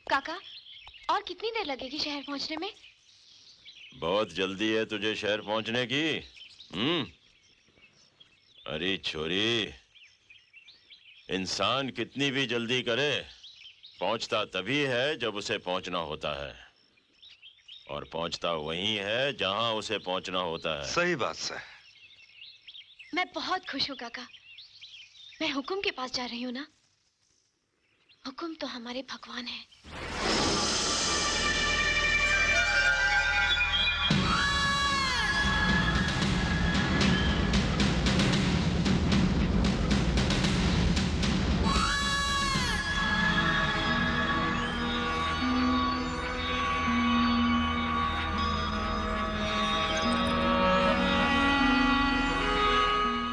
काका, और कितनी देर लगेगी शहर पहुंचने में? बहुत जल्दी है तुझे शहर पहुंचने की। अरे छोरी, इंसान कितनी भी जल्दी करे, पहुंचता तभी है जब उसे पहुंचना होता है, और पहुंचता वहीं है जहां उसे पहुंचना होता है। सही बात से। मैं बहुत खुश हूँ काका। मैं हुकुम के पास जा रही हूँ ना। हुकुम तो हमारे भगवान है।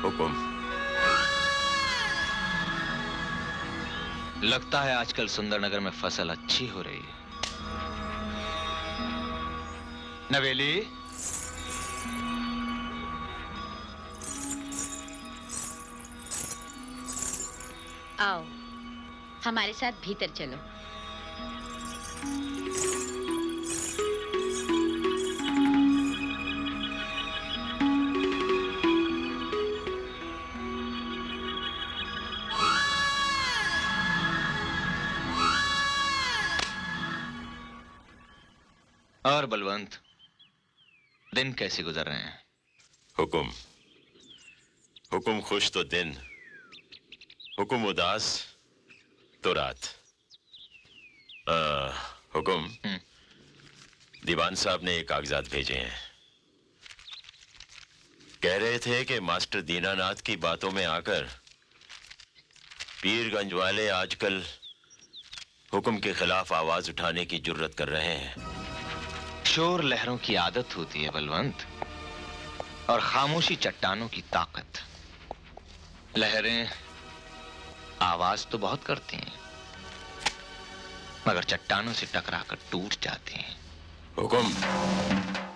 हुकुम। लगता है आजकल सुंदरनगर में फसल अच्छी हो रही है। नवेली, आओ, हमारे साथ भीतर चलो। और बलवंत, दिन कैसे गुजर रहे हैं? हुकुम, हुकुम खुश तो दिन, हुकुम उदास तो रात। हुकुम, दीवान साहब ने ये कागजात भेजे हैं। कह रहे थे कि मास्टर दीनानाथ की बातों में आकर पीरगंज वाले आजकल हुकुम के खिलाफ आवाज उठाने की जुर्रत कर रहे हैं। शोर लहरों की आदत होती है बलवंत, और खामोशी चट्टानों की ताकत। लहरें आवाज तो बहुत करती हैं, मगर चट्टानों से टकराकर टूट जाती हैं। हुकुम,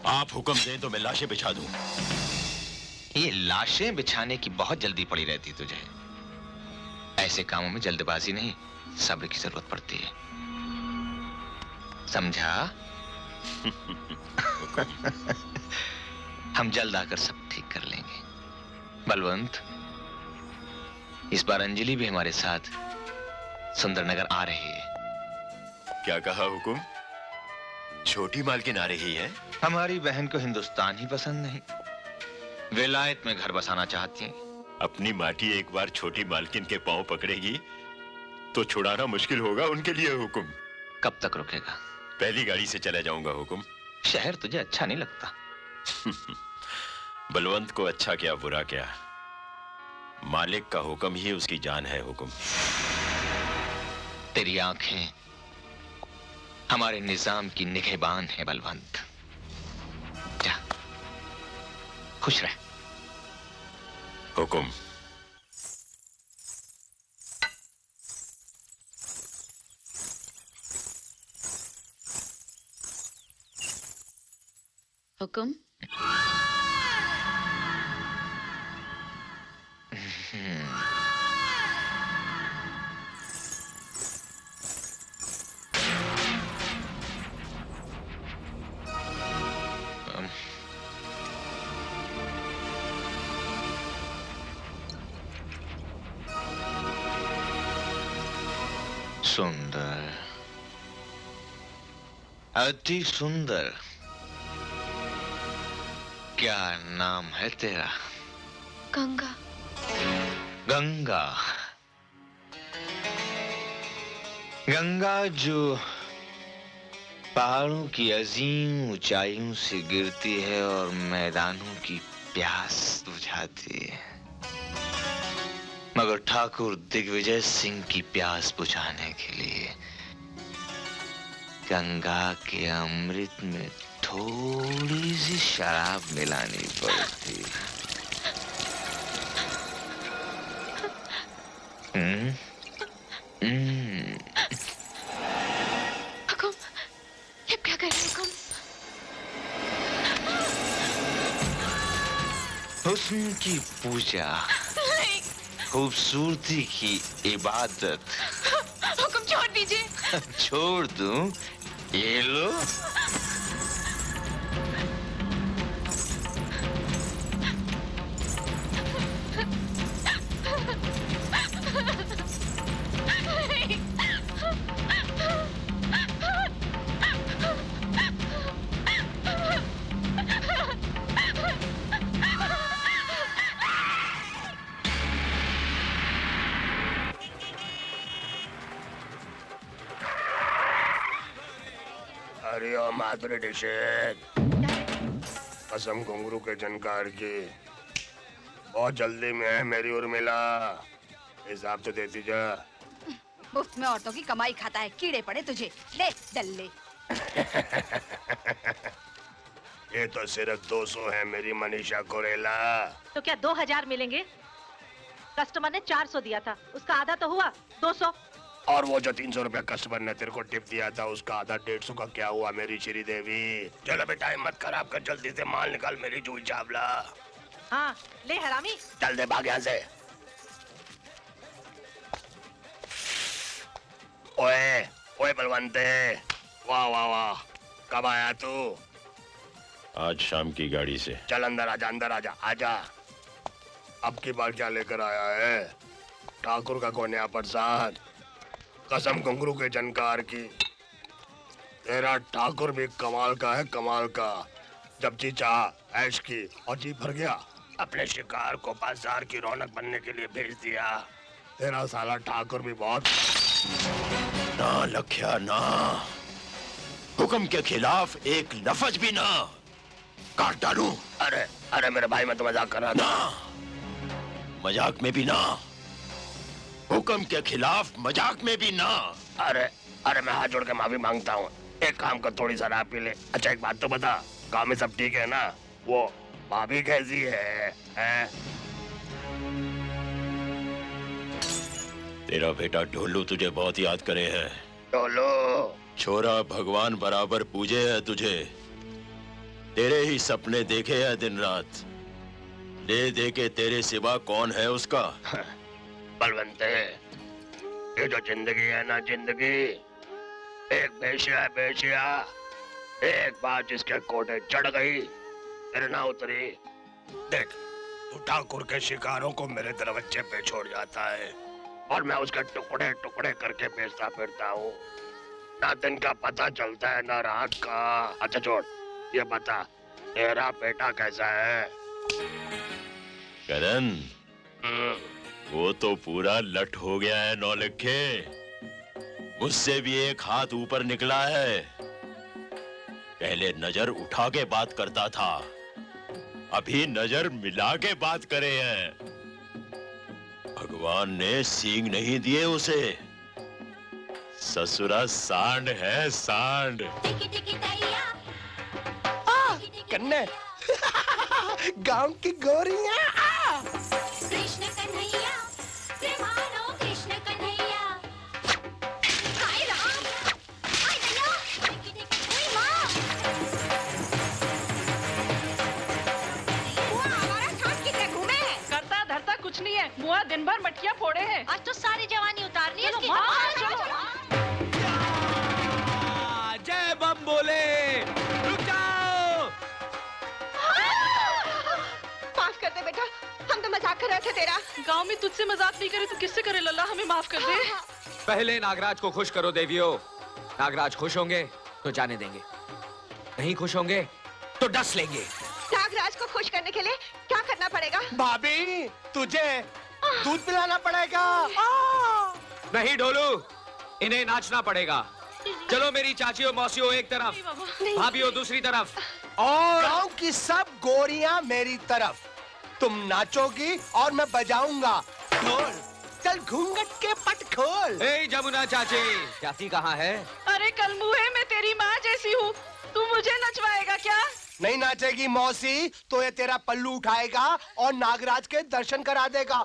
आप हुक्म दें तो मैं लाशें बिछा दूं। ये लाशें बिछाने की बहुत जल्दी पड़ी रहती तुझे। ऐसे कामों में जल्दबाजी नहीं, सब्र की जरूरत पड़ती है, समझा? हम जल्द आकर सब ठीक कर लेंगे। बलवंत, इस बार अंजलि भी हमारे साथ सुंदरनगर आ रही है। क्या कहा हुकुम? छोटी मालकिन आ रही है? हमारी बहन को हिंदुस्तान ही पसंद नहीं, विलायत में घर बसाना चाहती हैं। अपनी माटी एक बार छोटी मालकिन के पांव पकड़ेगी तो छुड़ाना मुश्किल होगा उनके लिए। हुकुम, कब तक रुकेगा? पहली गाड़ी से चला जाऊंगा। हुकुम। शहर तुझे अच्छा नहीं लगता? बलवंत को अच्छा क्या बुरा क्या, मालिक का हुक्म ही उसकी जान है। हुकुम। तेरी आंखें हमारे निजाम की निगहबान है बलवंत। जा, खुश रह। हुकुम। हुकुम। सुंदर, अति सुंदर। क्या नाम है तेरा? गंगा। गंगा। गंगा जो पहाड़ों की अजीम ऊंचाइयों से गिरती है और मैदानों की प्यास बुझाती है, मगर ठाकुर दिग्विजय सिंह की प्यास बुझाने के लिए गंगा के अमृत में थोड़ी सी शराब मिलानी पड़ती। हुकुम, ये क्या कर रहे हुकुम? हुस्न की पूजा, खूबसूरती की इबादत, हुक्म छोड़ दीजिए। छोड़ दूं? ये लो। अरे ओ माधुरी दीक्षित, कसम घुंघरू के जनकार की, बहुत जल्दी में है मेरी उर्मिला, हिसाब तो देती जा। मुफ्त में औरतों की कमाई खाता है, कीड़े पड़े तुझे, ले दल्ले। ये तो सिर्फ 200 है मेरी मनीषा कोरेला। तो क्या 2000 मिलेंगे? कस्टमर ने 400 दिया था, उसका आधा तो हुआ 200। और वो जो 300 रुपया कस्टमर ने तेरे को टिप दिया था, उसका आधा 150 का क्या हुआ मेरी श्री देवी? चलो बेटा, हिम्मत खराब कर, जल्दी से माल निकाल मेरी जूही चावला। हाँ ले हरामी। चल दे, भाग यहाँ से। ओए ओए बलवंते, वाह वाह वाह, कब आया तू? आज शाम की गाड़ी से। चल अंदर आजा, अंदर आजा, आजा। अब की बार क्या लेकर आया है? ठाकुर का कोन्या प्रसाद, कसम घुंघरू के जनकार की, तेरा ठाकुर भी कमाल का है, कमाल का। जब जी चाह ऐश की और जी भर गया, अपने शिकार को बाजार की रौनक बनने के लिए भेज दिया। तेरा साला ठाकुर भी बहुत। ना लख्या ना, हुक्म के खिलाफ एक लफ्ज भी ना, काट डालूं। अरे अरे मेरे भाई, मैं तो मजाक कर रहा था। ना, मजाक में भी ना, हुक्म के खिलाफ मजाक में भी ना। अरे अरे मैं हाथ जोड़ के माफी मांगता हूँ, एक काम कर, थोड़ी शराब पी ले। अच्छा एक बात तो बता, गाँव में सब ठीक है ना? वो भाभी कैसी है, हैं? तेरा बेटा ढोलू तुझे बहुत याद करे है। ढोलू? छोरा भगवान बराबर पूजे है तुझे, तेरे ही सपने देखे है दिन रात, दे दे के तेरे सिवा कौन है उसका? बलवंते, ये जो जिंदगी है ना, जिंदगी एक बेशिया है, बेशिया। एक बार जिसके कोटे चढ़ गई, फिर ना उतरी। देख, तू ठाकुर के शिकारों को मेरे दरवाजे पे छोड़ जाता है और मैं उसके टुकड़े टुकड़े करके बेचता फिरता हूँ। ना दिन का पता चलता है ना रात का। अच्छा छोड़, ये बता, तेरा बेटा कैसा है? करण, वो तो पूरा लट हो गया है नौलखे, मुझसे भी एक हाथ ऊपर निकला है। पहले नजर उठा के बात करता था, अभी नजर मिला के बात करे हैं। भगवान ने सींग नहीं दिए उसे, ससुरा सांड है, सांड। कन्ने गांव की गोरियां। कृष्ण कन्हैया, प्रेमानो कृष्ण कन्हैया। हाय राम, हाय भैया, ओए माँ। वो हमारा साथ कितने घूमे हैं? करता धरता कुछ नहीं है, मुआ दिन भर मटकियां फोड़े हैं। आज तो सारी जवानी उतारनी है इसकी। जय बम बोले, रुक जाओ। माफ कर दे बेटा, हम तो मजाक कर रहे थे तेरा। गांव में तुझसे मजाक नहीं करे तो किससे करे लल्ला, हमें माफ कर दे। पहले नागराज को खुश करो देवियों। नागराज खुश होंगे तो जाने देंगे, नहीं खुश होंगे तो डस लेंगे। नागराज को खुश करने के लिए क्या करना पड़ेगा? भाभी, तुझे दूध पिलाना पड़ेगा। नहीं ढोलू, इन्हें नाचना पड़ेगा। चलो मेरी चाचियों मौसियों एक तरफ, भाभियों दूसरी तरफ, और गांव की सब गोरियां मेरी तरफ। तुम नाचोगी और मैं बजाऊंगा ढोल। चल घूंघट के पट खोल। ए जमुना चाची, जाती कहाँ है? अरे कल मुहे मैं तेरी माँ जैसी हूँ, तू मुझे नचवाएगा क्या? नहीं नाचेगी मौसी तो ये तेरा पल्लू उठाएगा और नागराज के दर्शन करा देगा।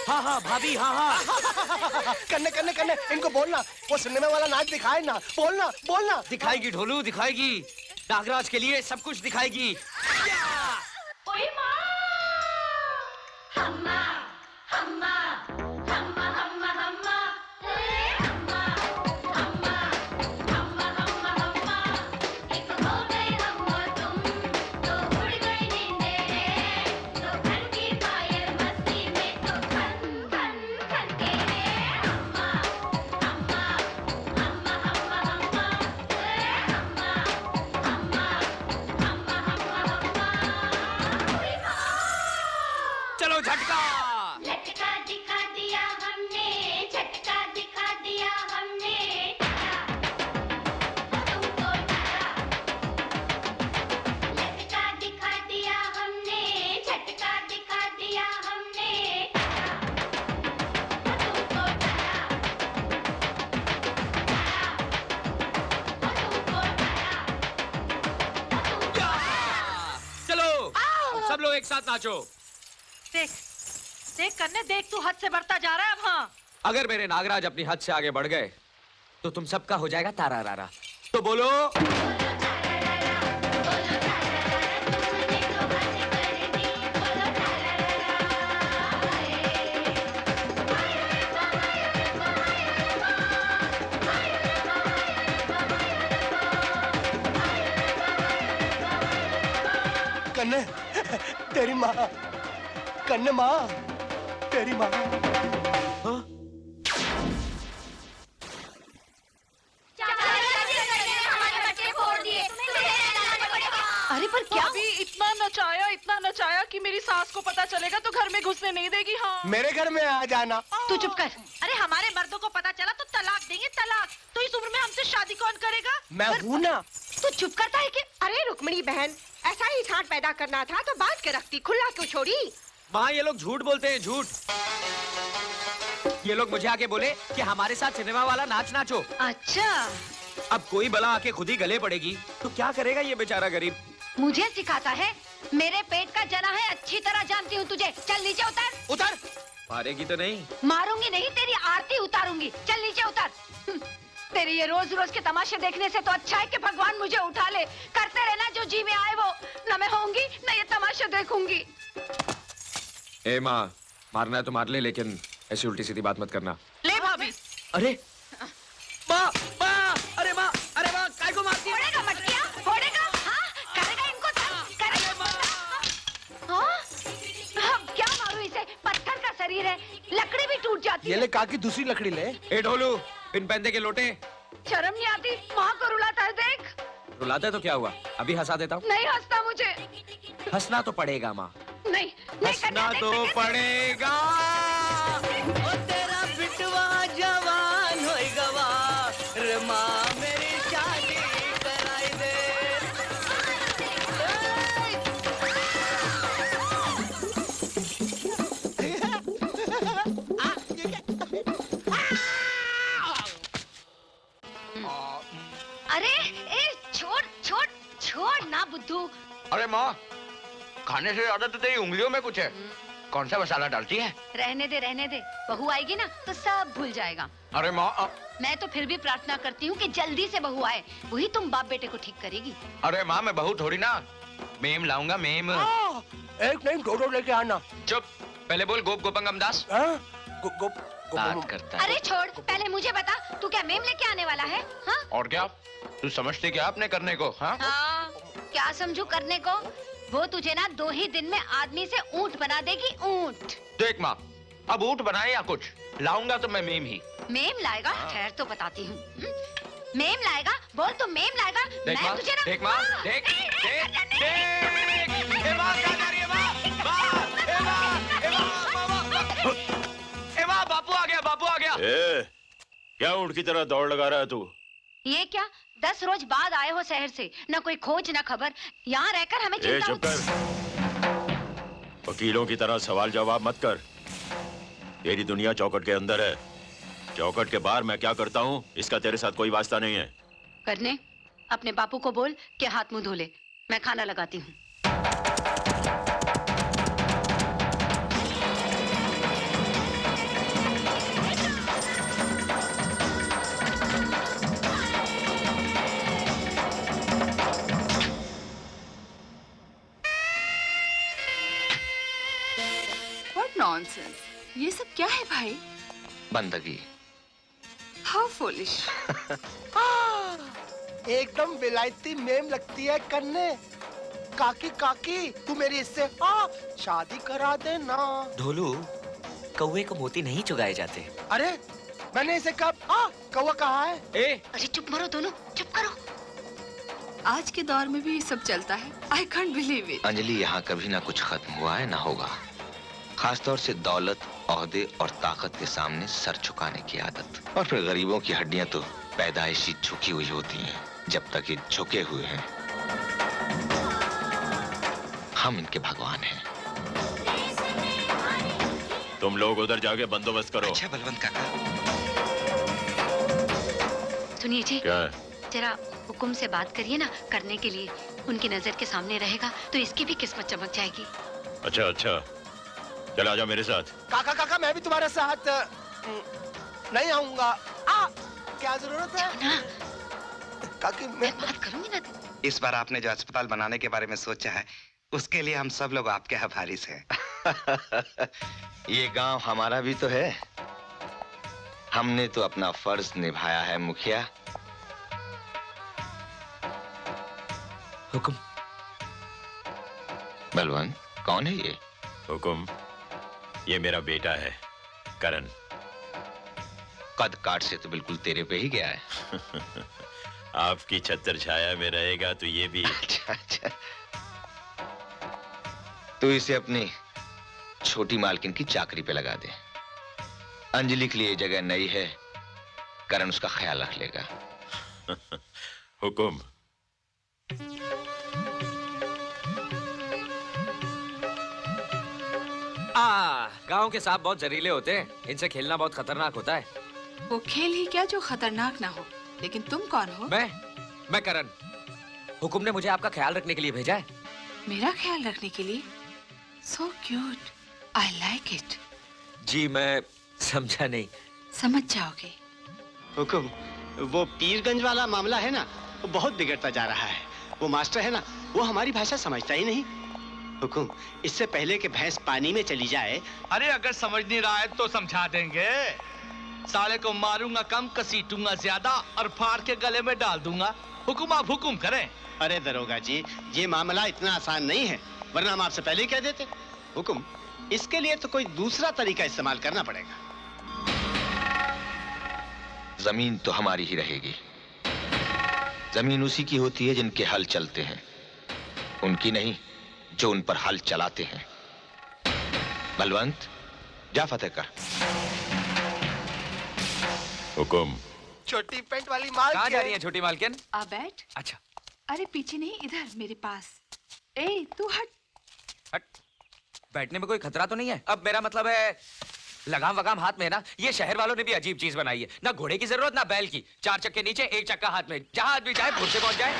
हाँ हाँ भाभी हाँ हाँ। कन्ने कन्ने कन्ने इनको बोलना वो सिनेमा वाला नाच दिखाए ना, बोलना बोलना। दिखाएगी ढोलू दिखाएगी, नागराज के लिए सब कुछ दिखाएगी। ओए माँ हम्मा हम्मा हम्मा हम्मा हम्मा हम्मा हम्मा हम्मा हम्मा हम्मा एक हो गए हम और तुम तो उड़ गई नींदें तो खन की फायर मस्ती में तो खन खन खन के हम्मा हम्मा हम्मा हम्मा हम्मा हम्मा हम्मा हम्मा हम्मा ओए माँ चलो झटका। लटका दिखा दिया हमने, झटका दिखा दिया हमने, तुमको डरा। लटका दिखा दिया हमने, झटका दिखा दिया हमने, तुमको डरा। तुमको डरा। चलो अब सब लोग एक साथ नाचो। देख देख कन्ने देख, तू हद से बढ़ता जा रहा है अब। हाँ अगर मेरे नागराज अपनी हद से आगे बढ़ गए तो तुम सबका हो जाएगा तारा रारा। तो बोलो कन्ने तेरी माँ, कन्ने माँ तेरी माँ। हमारे बच्चे फोड़ दिए, अरे पर क्या? अभी इतना नचाया कि मेरी सास को पता चलेगा तो घर में घुसने नहीं देगी। हाँ मेरे घर में आ जाना। तू चुप कर। अरे हमारे मर्दों को पता चला तो तलाक देंगे, तलाक। तो इस उम्र में हमसे शादी कौन करेगा? मैं हूँ ना। तू चुप करता है कि? अरे रुक्मणी बहन, ऐसा ही सांड पैदा करना था तो बात के रखती, खुला क्यों छोड़ी? माँ ये लोग झूठ बोलते हैं, झूठ। ये लोग मुझे आके बोले कि हमारे साथ सिनेमा वाला नाच नाचो। अच्छा अब कोई बला आके खुद ही गले पड़ेगी तो क्या करेगा ये बेचारा गरीब। मुझे सिखाता है? मेरे पेट का जना है, अच्छी तरह जानती हूँ तुझे। चल नीचे उतर। उतर। मारेगी तो नहीं? मारूंगी नहीं, तेरी आरती उतारूंगी। चल नीचे उतर। तेरे ये रोज रोज के तमाशे देखने से तो अच्छा है कि भगवान मुझे उठा ले। करते रहना जो जी में आए वो। न मैं होंगी न ये तमाशे देखूंगी। ए माँ, मारना है तो मार ले, लेकिन ऐसी उल्टी सीधी बात मत करना। ले भाभी। अरे माँ, माँ, अरे माँ, अरे माँ, काय को मारती है? फोड़ेगा मटकिया, फोड़ेगा? हाँ, करेगा इनको तंग, करेगा। हाँ? अब क्या मारूं इसे? पत्थर का शरीर है, लकड़ी भी टूट जाती ये है। ले काकी दूसरी लकड़ी ले। ए ढोलू, पिन पहनते के लोटे। शर्म नहीं आती? माँ को रुलाता है, देख। रुलाता है तो क्या हुआ? अभी हंसा देता हूँ। नहीं हंसता मुझे। हंसना तो पड़ेगा माँ। नहीं, नहीं हंसना करना, तो नहीं करना। पड़ेगा। ओ तेरा बिटवा जवान होई गवा, रे माँ मेरी शादी कराई दे। अरे ए, छोड़ छोड़ छोड़ ना बुद्धू। अरे माँ, खाने से ज्यादा तो तेरी उंगलियों में कुछ है। कौन सा मसाला डालती है? रहने दे। बहू आएगी ना तो सब भूल जाएगा। अरे माँ, मैं तो फिर भी प्रार्थना करती हूँ कि जल्दी से बहू आए, वही तुम बाप बेटे को ठीक करेगी। अरे माँ, मैं बहू थोड़ी ना, मेम लाऊंगा, मेम। एक नहीं दो लेके आना। चुप, पहले बोल गोप गोपंगम दास। हाँ? बात करता है। अरे छोड़, पहले मुझे बता, तू क्या मेम लेके आने वाला है? हाँ? और क्या? तू समझती क्या अपने करने को? हाँ? हाँ, क्या समझू करने को? वो तुझे ना 2 ही दिन में आदमी से ऊंट बना देगी, ऊंट। देख माँ, अब ऊँट बनाए या कुछ, लाऊंगा तो मैं मेम ही। मेम लाएगा? ठहर तो बताती हूँ। मेम लाएगा? बोल तू मेम लाएगा? देख मैं माँ, तुझे ना। देख माँ, देख, देख, देख। ए माँ, क्या जा रही है माँ? माँ, ए माँ, ए माँ, ए माँ, बापू आ गया, बापू आ गया। ए, क्या ऊँट की तरह दौड़ लगा रहा है तू? ये क्या? 10 रोज बाद आए हो शहर से, न कोई खोज न खबर। यहाँ रहकर हमें चिंता चुप कर। वकीलों की तरह सवाल जवाब मत कर। तेरी दुनिया चौखट के अंदर है, चौखट के बाहर मैं क्या करता हूँ इसका तेरे साथ कोई वास्ता नहीं है। करने अपने बापू को बोल कि हाथ मुंह धो ले, मैं खाना लगाती हूँ। व्हाट नॉनसेंस, ये सब क्या है भाई? बंदगी। How foolish. एकदम विलायती मेम लगती है कन्ने। काकी काकी तू मेरी इससे शादी करा दे ना। ढोलू, कौवे को मोती नहीं चुगाए जाते। अरे मैंने इसे कब कौवा कहा है? अरे चुप मरो दोनों, चुप करो। आज के दौर में भी ये सब चलता है। I can't believe it. Anjali, यहाँ कभी ना कुछ खत्म हुआ है ना होगा। खासतौर से दौलत, ओहदे और ताकत के सामने सर झुकाने की आदत। और फिर गरीबों की हड्डियां तो पैदाइशी झुकी हुई होती हैं। जब तक ये झुके हुए हैं, हम इनके भगवान हैं। तुम लोग उधर जाके बंदोबस्त करो। अच्छा बलवंत काका। सुनिए जी, क्या? जरा हुकुम से बात करिए ना, करने के लिए उनकी नजर के सामने रहेगा तो इसकी भी किस्मत चमक जाएगी। अच्छा अच्छा, चल आजा मेरे साथ। काका काका मैं भी तुम्हारे साथ नहीं आऊंगा। क्या जरूरत है? ना काकी मैं बात करूंगी ना। इस बार आपने जो अस्पताल बनाने के बारे में सोचा है, उसके लिए हम सब लोग आपके आभारी हैं। ये गांव हमारा भी तो है। हमने तो अपना फर्ज निभाया है मुखिया। हुकुम। बलवंत, कौन है ये? हुकुम, ये मेरा बेटा है करण। कद काट से तो बिल्कुल तेरे पे ही गया है। आपकी छत्र छाया में रहेगा तो ये भी। अच्छा अच्छा, तू इसे अपनी छोटी मालकिन की चाकरी पे लगा दे। अंजलि के लिए जगह नई है, करण उसका ख्याल रख लेगा। हुकुम। गांव के सांप बहुत जहरीले होते हैं, इनसे खेलना बहुत खतरनाक होता है। वो खेल ही क्या जो खतरनाक ना हो। लेकिन तुम कौन हो? मैं करण। हुकुम ने मुझे आपका ख्याल रखने के लिए भेजा है। मेरा ख्याल रखने के लिए? So cute, I like it. जी मैं समझा नहीं। समझ जाओगे। हुकुम, वो पीरगंज वाला मामला है ना, वो बहुत बिगड़ता जा रहा है। वो मास्टर है ना, वो हमारी भाषा समझता ही नहीं। हुकुम, इससे पहले कि भैंस पानी में चली जाए। अरे अगर समझ नहीं रहा है तो समझा देंगे। साले को मारूंगा कम, कसीटूंगा ज्यादा और फाड़ के गले में डाल दूंगा। हुकुम आप हुकुम करें। अरे दरोगा जी, ये मामला इतना आसान नहीं है, वरना हम आपसे पहले ही कह देते। हुकुम, इसके लिए तो कोई दूसरा तरीका इस्तेमाल करना पड़ेगा। जमीन तो हमारी ही रहेगी। जमीन उसी की होती है जिनके हल चलते हैं, उनकी नहीं जो उन पर हल चलाते हैं। बलवंत, जा फतेह कर। हुकुम। छोटी पेंट वाली माल कहाँ जा रही है छोटी मालकिन? आ बैठ। अच्छा। अरे पीछे नहीं, इधर मेरे पास। ए तू हट। हट। बैठने में कोई खतरा तो नहीं है? अब मेरा मतलब है लगाम वगाम हाथ में है ना। ये शहर वालों ने भी अजीब चीज बनाई है, ना घोड़े की जरूरत ना बैल की। 4 चक्के नीचे, 1 चक्का हाथ में, जहां आदमी जाए फुर से पहुंच जाए।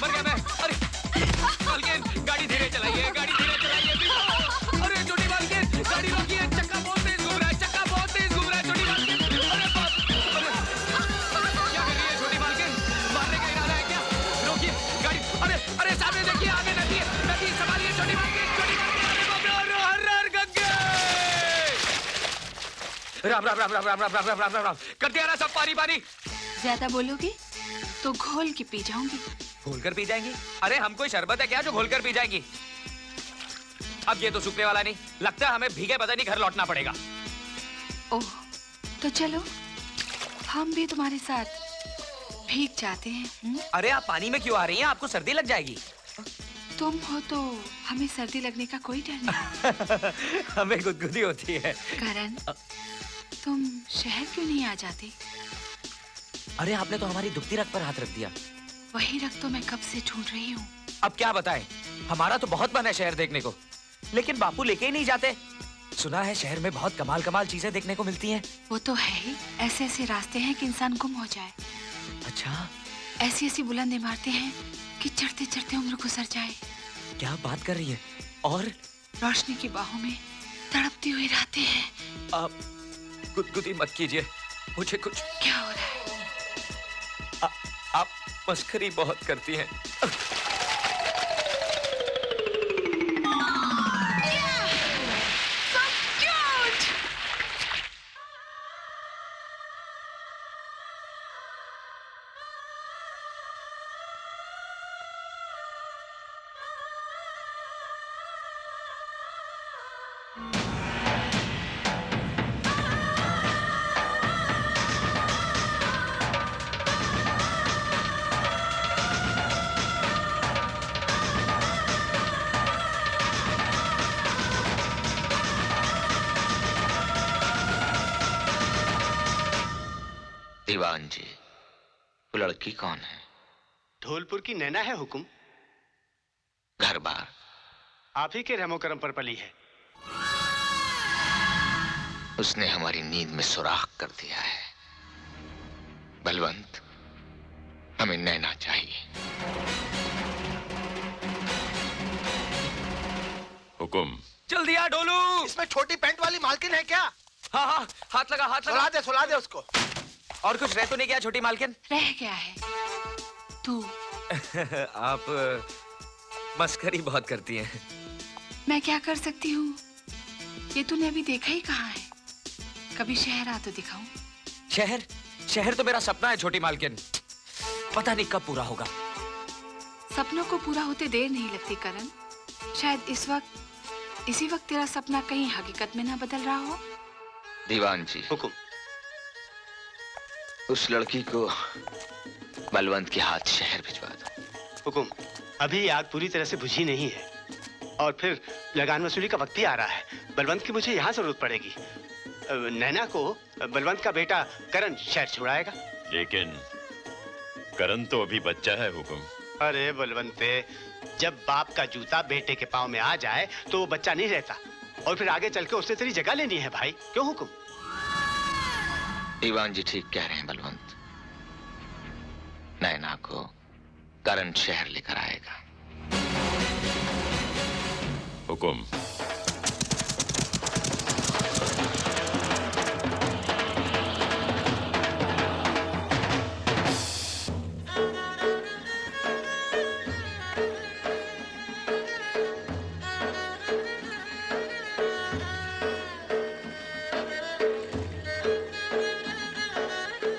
मर गया मैं। अरे मालकिन, गाड़ी धीरे चलाइए, गाड़ी धीरे चलाइए। अरे छोटी मालकिन, गाड़ी रोकिए, चक्का बहुत तेज घूम रहा है, चक्का बहुत तेज घूम रहा है छोटी मालकिन। अरे बाप, क्या कर रही है छोटी मालकिन? मारने का इरादा है क्या? रोकिए गाड़ी। अरे अरे सामने देखिए, आगे नदी है, नदी संभालिए छोटी मालकिन, छोटी मालकिन। अरे बाप रे, हर हर गंगे। राम राम राम राम राम राम राम राम राम राम। कर दिया ना सब पानी पानी। ज्यादा बोलोगे तो घोल के पी जाऊंगी। घोलकर पी जाएंगी? अरे हम कोई शरबत है क्या जो घोलकर पी जाएंगी? अब ये तो सूखने वाला नहीं लगता, हमें भीगे बदन ही घर लौटना पड़ेगा। ओह, तो चलो हम भी तुम्हारे साथ भीग जाते हैं। अरे आप पानी में क्यों आ रही हैं? आपको सर्दी लग जाएगी। तुम हो तो हमें सर्दी लगने का कोई डर नहीं। हमें गुदगुदी होती है। करण, तुम शहर क्यों नहीं आ जाते? अरे आपने तो हमारी दुखती रग पर हाथ रख दिया। वही रग तो मैं कब से ढूंढ रही हूँ। अब क्या बताएं, हमारा तो बहुत मन है शहर देखने को, लेकिन बापू लेके ही नहीं जाते। सुना है शहर में बहुत कमाल कमाल चीजें देखने को मिलती हैं। वो तो है ही, ऐसे ऐसे रास्ते हैं कि इंसान गुम हो जाए। अच्छा। ऐसी ऐसी बुलंद इमारतें हैं कि चढ़ते चढ़ते उम्र गुजर जाए। क्या बात कर रही है? और रोशनी की बाहों में तड़पती हुई रातें हैं। आप गुदगुदी मत कीजिए, मुझे कुछ क्या हो रहा है? आप मस्करी बहुत करती हैं। दीवान जी, वो लड़की कौन है? धौलपुर की नैना है हुकुम। घर बार आप ही के रहमो करम पर पली है। उसने हमारी नींद में सुराख कर दिया है। बलवंत, हमें नैना चाहिए। हुकुम। जल्दी आ ढोलू। इसमें छोटी पैंट वाली मालकिन है क्या? हाँ हाँ, हाथ लगा, हाथ लगा। सुला दे उसको। और कुछ रह तो नहीं गया छोटी मालकिन? रह गया है तू। आप मस्करी बहुत करती हैं। मैं क्या कर सकती हूँ? ये तूने अभी देखा ही कहाँ है? कभी शहर आ तो दिखाऊं। शहर? शहर तो मेरा सपना है छोटी मालकिन। पता नहीं कब पूरा होगा। सपनों को पूरा होते देर नहीं लगती करण। शायद इसी वक्त तेरा सपना कहीं हकीकत में ना बदल रहा हो। दीवान जी, हुकुम। उस लड़की को बलवंत के हाथ शहर भिजवा दो। हुकुम, अभी आग पूरी तरह से बुझी नहीं है और फिर लगान वसूली का वक्त भी आ रहा है। बलवंत की मुझे यहाँ जरूरत पड़ेगी। नैना को बलवंत का बेटा करण शहर छुड़ाएगा। लेकिन करण तो अभी बच्चा है हुकुम। अरे बलवंते, जब बाप का जूता बेटे के पाँव में आ जाए तो वो बच्चा नहीं रहता और फिर आगे चल के उससे तेरी जगह लेनी है भाई। क्यों हुकुम? दीवान जी ठीक कह रहे हैं बलवंत। नैना को करण शहर लेकर आएगा। हुकुम।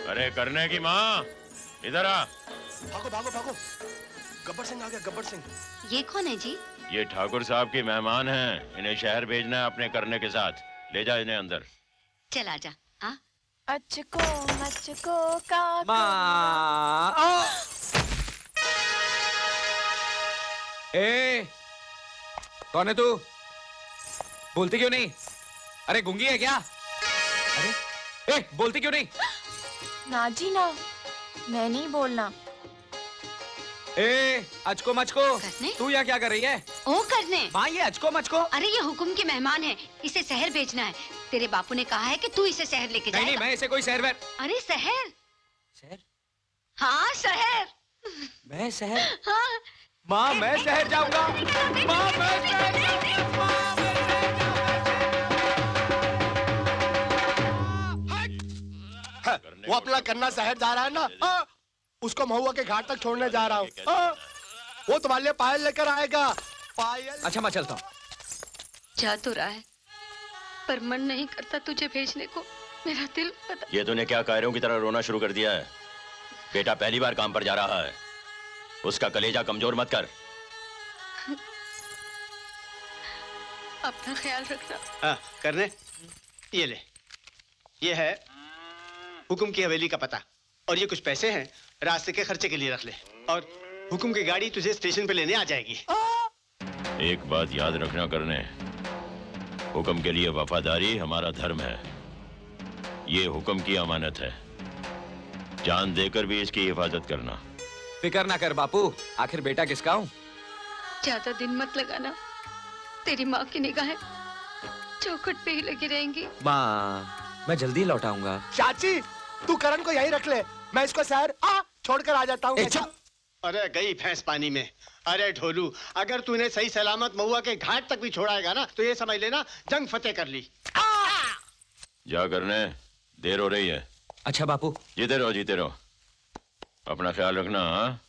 अरे करने की माँ, इधर आ। भागो भागो भागो, गब्बर सिंह आ गया। गब्बर सिंह। ये कौन है जी? ये ठाकुर साहब की मेहमान हैं। इन्हें शहर भेजना है अपने करने के साथ। ले जा इन्हें अंदर। चल आजा। हाँ? अचको मचको का माँ। ए, कौन है तू? बोलती क्यों नहीं? अरे गूंगी है क्या? अरे ए, बोलती क्यों नहीं? ना जी ना, मैं नहीं बोलना। ए, अचको मचको, करने? तू यहाँ क्या कर रही है? ओ करने। माँ, ये अचको मचको। अरे ये हुकुम के मेहमान है, इसे शहर भेजना है। तेरे बापू ने कहा है कि तू इसे शहर लेके नहीं जाएगा। नहीं, मैं इसे कोई शहर अरे शहर? शहर? हाँ शहर। मैं शहर? हाँ। माँ, मैं शहर जाऊंगा। माँ, मैं शहर जाऊंगा। माँ, मैं वो अपना करना शहर जा रहा है ना, हाँ? उसको महुआ के घाट तक छोड़ने जा रहा हूँ। हाँ? वो तुम्हारे लिए पायल लेकर आएगा। पायल। अच्छा, मैं चलता हूँ। जा तो रहा है, पर मन नहीं करता तुझे भेजने को। मेरा दिल पता। ये तूने क्या कायरों की तरह रोना शुरू कर दिया है? बेटा पहली बार काम पर जा रहा है, उसका कलेजा कमजोर मत कर। अपना ख्याल रखना। हाँ, करने ये ले। ये है हुकुम की हवेली का पता और ये कुछ पैसे हैं, रास्ते के खर्चे के लिए रख ले। और हुकुम की गाड़ी तुझे स्टेशन पे लेने आ जाएगी। एक बात याद रखना करने, हुक्म के लिए वफादारी हमारा धर्म है। ये हुक्म की अमानत है, जान देकर भी इसकी हिफाजत करना। फिक्र ना कर बापू, आखिर बेटा किसका हूँ। ज्यादा दिन मत लगाना, तेरी माँ की निगाहें चौखट पे ही लगी रहेंगी। माँ, मैं जल्दी लौट आऊंगा। चाची, तू करण को यहीं रख ले, मैं इसको शहर छोड़कर आ जाता हूँ। अरे गई भैंस पानी में। अरे ढोलू, अगर तूने सही सलामत महुआ के घाट तक भी छोड़ाएगा ना तो ये समझ लेना जंग फतेह कर ली। जा करने, देर हो रही है। अच्छा बापू। जीते रहो, जीते रहो। अपना ख्याल रखना। हाँ?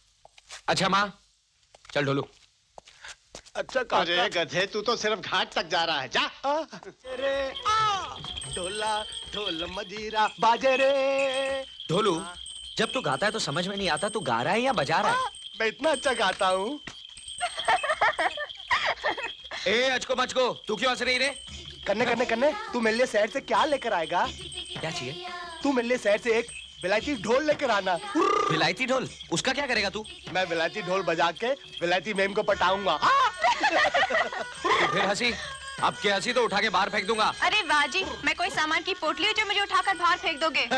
अच्छा माँ, चल ढोलू। अच्छा अरे गधे, तू तो सिर्फ घाट तक जा रहा है, जा। ढोला ढोल मजीरा बाजे रे। ढोलू, जब तू गाता है तो समझ में नहीं आता तू गा रहा है या बजा रहा है। मैं इतना अच्छा गाता हूँ। ए अचको मचको, तू क्यों हंस रही रे? कन्ने कन्ने कन्ने, तू मेरे लिए शहर से क्या लेकर आएगा? क्या चाहिए? तू मेरे लिए शहर से एक विलायती ढोल लेकर आना। विलायती ढोल? उसका क्या करेगा तू? मैं विलायती ढोल बजा के विलायती मेम को पटाऊंगा। तो फिर हंसी, अब क्या हंसी तो उठा के बाहर फेंक दूंगा। अरे वाह जी, मैं कोई सामान की पोटली हूँ जो मुझे उठाकर बाहर फेंक दोगे?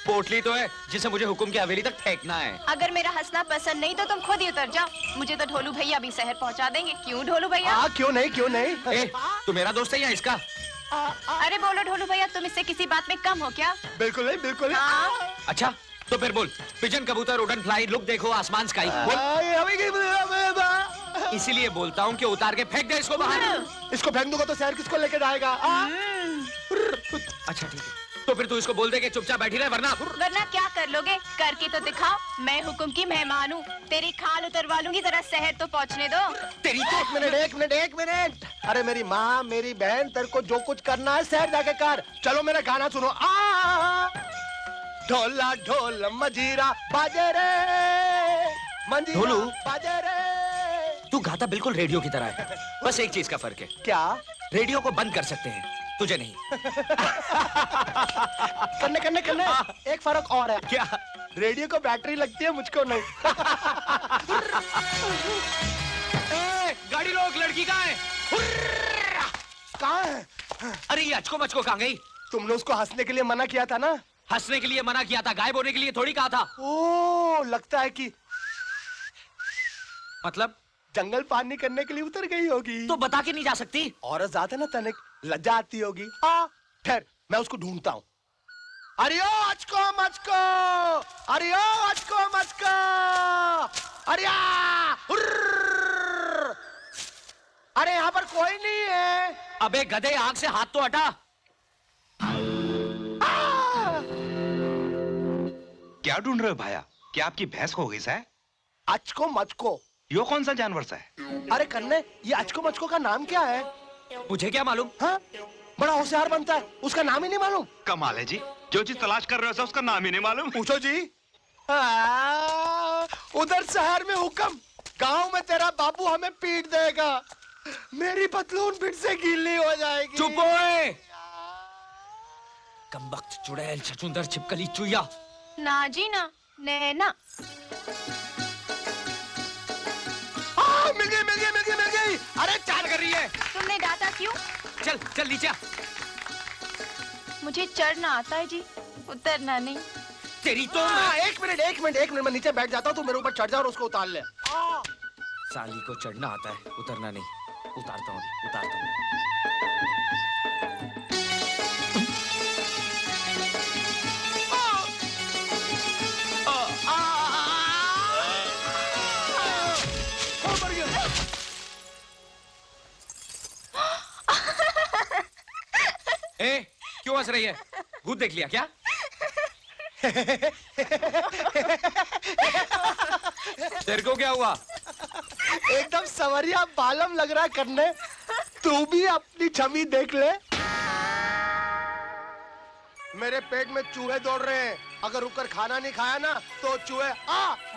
पोटली तो है जिसे मुझे हुकुम की हवेली तक फेंकना है। अगर मेरा हंसना पसंद नहीं तो तुम खुद ही उतर जाओ। मुझे तो ढोलू भैया भी शहर पहुँचा देंगे। क्यों ढोलू भैया? क्यों नहीं, क्यों नहीं। ए, तू मेरा दोस्त है या इसका? अरे बोलो ढोलू भैया, तुम इससे किसी बात में कम हो क्या? बिल्कुल नहीं, बिल्कुल नहीं। अच्छा तो फिर बोल, पिजन कबूतर उड़न फ्लाई लुक देखो आसमान स्काई बोल। इसीलिए बोलता हूँ कि उतार के फेंक दे इसको बाहर। इसको फेंक दूंगा तो शहर किसको लेके जाएगा? अच्छा ठीक है, तो फिर तू इसको बोल दे कि चुपचाप बैठी रहे, वरना क्या कर लोगे? करके तो दिखाओ। मैं हुकुम की मेहमान हूँ। तेरी खाल उतरवा लूंगी, जरा शहर तो पहुँचने दो। तेरी तो एक मिनट। अरे मेरी माँ, मेरी बहन, तेरे को जो कुछ करना है शहर जाके कर। चलो मेरा गाना सुनो। ढोला ढोल मजीरा बाजे रे, मंजीरा ढोलू, बाजे रे। तू गाता बिल्कुल रेडियो की तरह है, बस एक चीज का फर्क है। क्या? रेडियो को बंद कर सकते हैं, तुझे नहीं। करने एक फर्क और है। क्या? रेडियो को बैटरी लगती है, मुझको नहीं। गाड़ी रोक, लड़की कहाँ है? कहाँ है? अरे ये अचको मचको कहाँ गई? तुमने उसको हंसने के लिए मना किया था ना? हंसने के लिए मना किया था, गायब होने के लिए थोड़ी कहा था। ओ, लगता है कि मतलब जंगल पानी करने के लिए उतर गई होगी। तो बता के नहीं जा सकती? औरत जाते ना तनिक लज्जा आती होगी। ठहर, मैं उसको ढूंढता हूँ। अरे ओ अचको मचको, अरे ओ अचको मचको, अरे अरे यहाँ पर कोई नहीं है। अबे गधे, आंख से हाथ तो हटा। क्या ढूंढ रहे हो भाया? क्या आपकी भैंस खो गई है? अचको मचको यो कौन सा जानवर सा है? अरे कन्ने, ये अचको मचको का नाम क्या है? मुझे क्या मालूम? हाँ? बड़ा होशियार बनता है, उसका नाम ही नहीं मालूम। कमाल है जी, जो चीज तलाश कर रहे हो उसका नाम ही नहीं मालूम। पूछो जी। उधर शहर में हुक्म, गांव में तेरा बाबू हमें पीट देगा। मेरी पतलून फिर से गीली हो जाएगी। चुप ओए! कमबख्त, चुड़ैल, छछूंदर, छिपकली, चुईया। ना जी ना, नैना। मिल गई। अरे चाल कर रही है। तुमने डांटा क्यों? चल चल नीचे। मुझे चढ़ना आता है जी, उतरना नहीं। तेरी तो एक मिनट मैं नीचे बैठ जाता हूँ, तू मेरे ऊपर चढ़ जा और उसको उतार ले। साली को चढ़ना आता है, उतरना नहीं। उतारता हूँ। ए, क्यों हंस रही है? भूत देख लिया क्या? तेरे को क्या हुआ? एकदम सवरिया बालम लग रहा है करने। तू भी अपनी छवि देख ले। मेरे पेट में चूहे दौड़ रहे हैं। अगर रुककर खाना नहीं खाया ना तो चूहे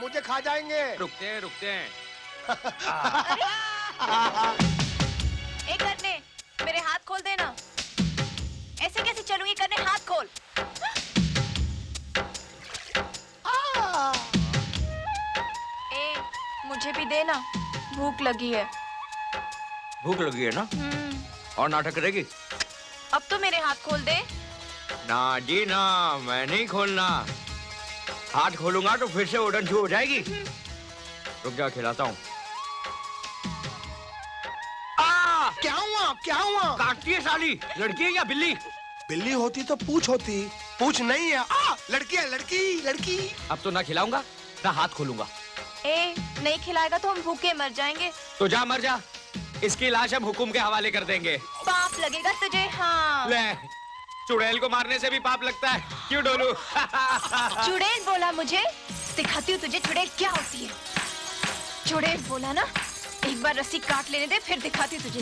मुझे खा जाएंगे। रुकते हैं। ए करने, मेरे हाथ खोल देना। ऐसे कैसे चलूंगी करने, हाथ खोल। मुझे भी देना, भूख लगी है। भूख लगी है ना? और नाटक करेगी? अब तो मेरे हाथ खोल दे। ना जी ना, मैं नहीं खोलना। हाथ खोलूंगा तो फिर से उड़न छू हो जाएगी। रुक जा, खिलाता हूँ। क्या हुआ? काटती है साली। लड़की है या बिल्ली? बिल्ली होती तो पूछ होती, पूछ नहीं है। लड़की है, लड़की। अब तो ना खिलाऊंगा ना हाथ खोलूंगा। ए, नहीं खिलाएगा तो हम भूखे मर जाएंगे। तो जा मर जा, इसकी लाश हम हुकुम के हवाले कर देंगे। पाप लगेगा तुझे। हाँ ले, चुड़ैल को मारने से भी पाप लगता है, क्यों ढोलू? चुड़ैल बोला मुझे? दिखाती हूँ तुझे चुड़ैल क्या होती है। चुड़ैल बोला ना, एक बार रस्सी काट लेने दे, फिर दिखाती हूँ तुझे।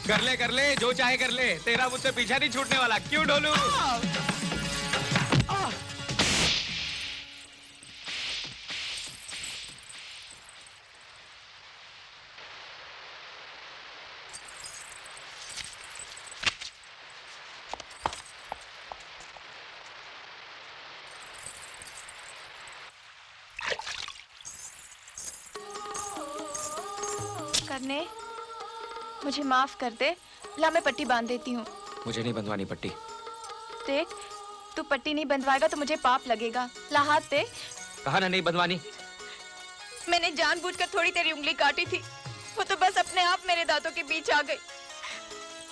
कर ले, जो चाहे कर ले, तेरा मुझसे पीछा नहीं छूटने वाला, क्यों ढोलू? करने, मुझे माफ कर दे। ला मैं पट्टी बांध देती हूँ। मुझे नहीं बंधवानी पट्टी। देख, तू पट्टी नहीं बंधवाएगा तो मुझे पाप लगेगा। ला हाथ दे। कहा ना नहीं बंधवानी। मैंने जानबूझकर थोड़ी तेरी उंगली काटी थी, वो तो बस अपने आप मेरे दांतों के बीच आ गई।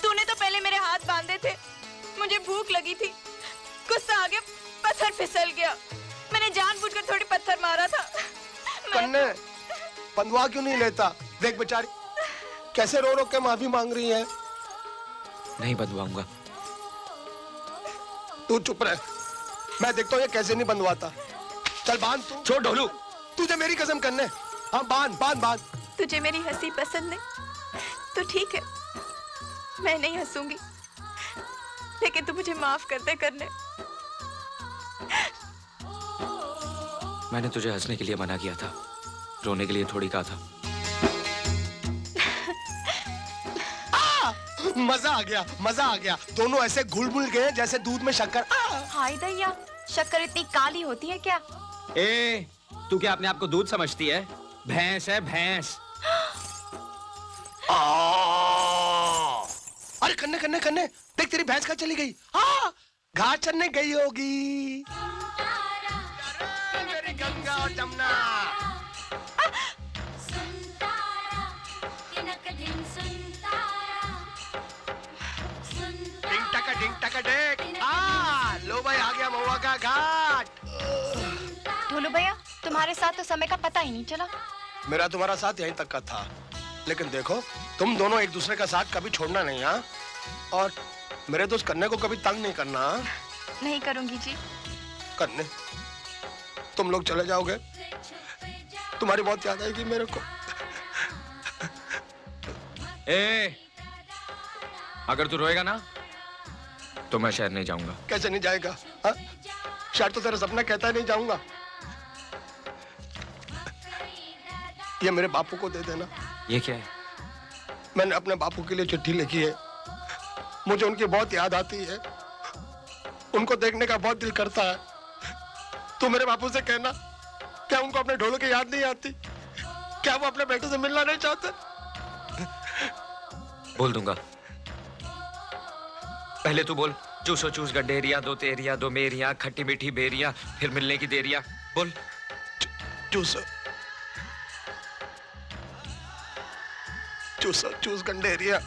तूने तो पहले मेरे हाथ बांधे थे, मुझे भूख लगी थी, गुस्सा आ गया, पत्थर फिसल गया। मैंने जानबूझकर थोड़ी पत्थर मारा था। कन्ने, बंधवा क्यों नहीं लेता? देख बेचारी कैसे रो रो के माफी मांग रही है। नहीं बंधवाऊंगा। तू चुप रह, मैं देखता हूँ ये कैसे नहीं बंधवाता। चल बांध तू। छोड़ ढोलू। तुझे मेरी कसम करने। हाँ बांध बांध बांध। तुझे मेरी हंसी पसंद नहीं तो ठीक है, मैं नहीं हंसूंगी, लेकिन तू मुझे माफ कर दे करने। मैंने तुझे हंसने के लिए मना किया था, रोने के लिए थोड़ी कहा था। मजा आ गया, मजा आ गया। दोनों ऐसे घुल-मुल गए जैसे दूध में शक्कर। हाय दैया, शक्कर इतनी काली होती है क्या? ए, तू क्या अपने आप को दूध समझती है? भैंस है भैंस। अरे कन्ने कन्ने कन्ने, देख तेरी भैंस कहाँ चली गई? हाँ, घास चरने गई होगी। मेरी गंगा और जमुना। डिंग टका डेक। लो भाई, आ गया महुआ का घाट। ढोलू भैया, तुम्हारे साथ तो समय का पता ही नहीं चला। मेरा तुम्हारा साथ यहीं तक का था, लेकिन देखो तुम दोनों एक दूसरे का साथ कभी छोड़ना नहीं। हाँ, और मेरे दोस्त कन्ने को कभी तंग नहीं करना। नहीं करूंगी जी। कन्ने, तुम लोग चले जाओगे, तुम्हारी बहुत याद आएगी मेरे को। ए, अगर तू रोएगा ना तो मैं शहर नहीं जाऊंगा। कैसे नहीं जाएगा? हाँ? शायद तो तेरा सपना कहता है नहीं जाऊंगा। ये मेरे बापू को दे देना। ये क्या है? मैंने अपने बापू के लिए चिट्ठी लिखी है। मुझे उनकी बहुत याद आती है, उनको देखने का बहुत दिल करता है। तू मेरे बापू से कहना, क्या उनको अपने ढोलों की याद नहीं आती? क्या वो अपने बेटे से मिलना नहीं चाहते? बोल दूंगा। पहले तू बोल। चूसो चूस गड्ढेरिया, दो तेरिया, दो मेरिया, खट्टी मीठी बेरिया, फिर मिलने की देरिया। बोल। चूसो चूसो चूस गंडेरिया,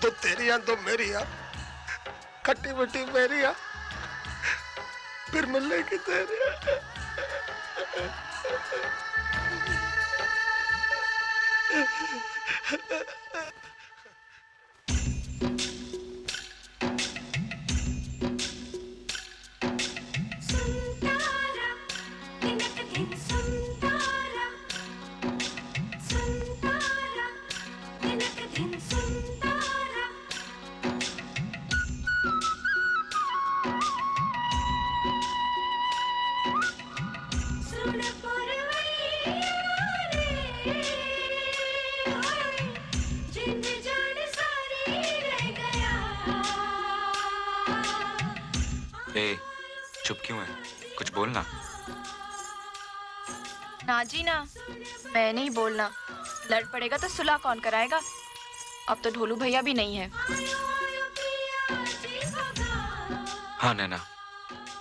दो तेरिया दो मेरिया, खट्टी मीठी बेरिया, फिर मिलने की देरिया। चुप क्यों है? कुछ बोलना। ना जी ना, मैं नहीं बोलना। लड़ पड़ेगा तो सुलह कौन कराएगा? अब तो ढोलू भैया भी नहीं है। हाँ नैना,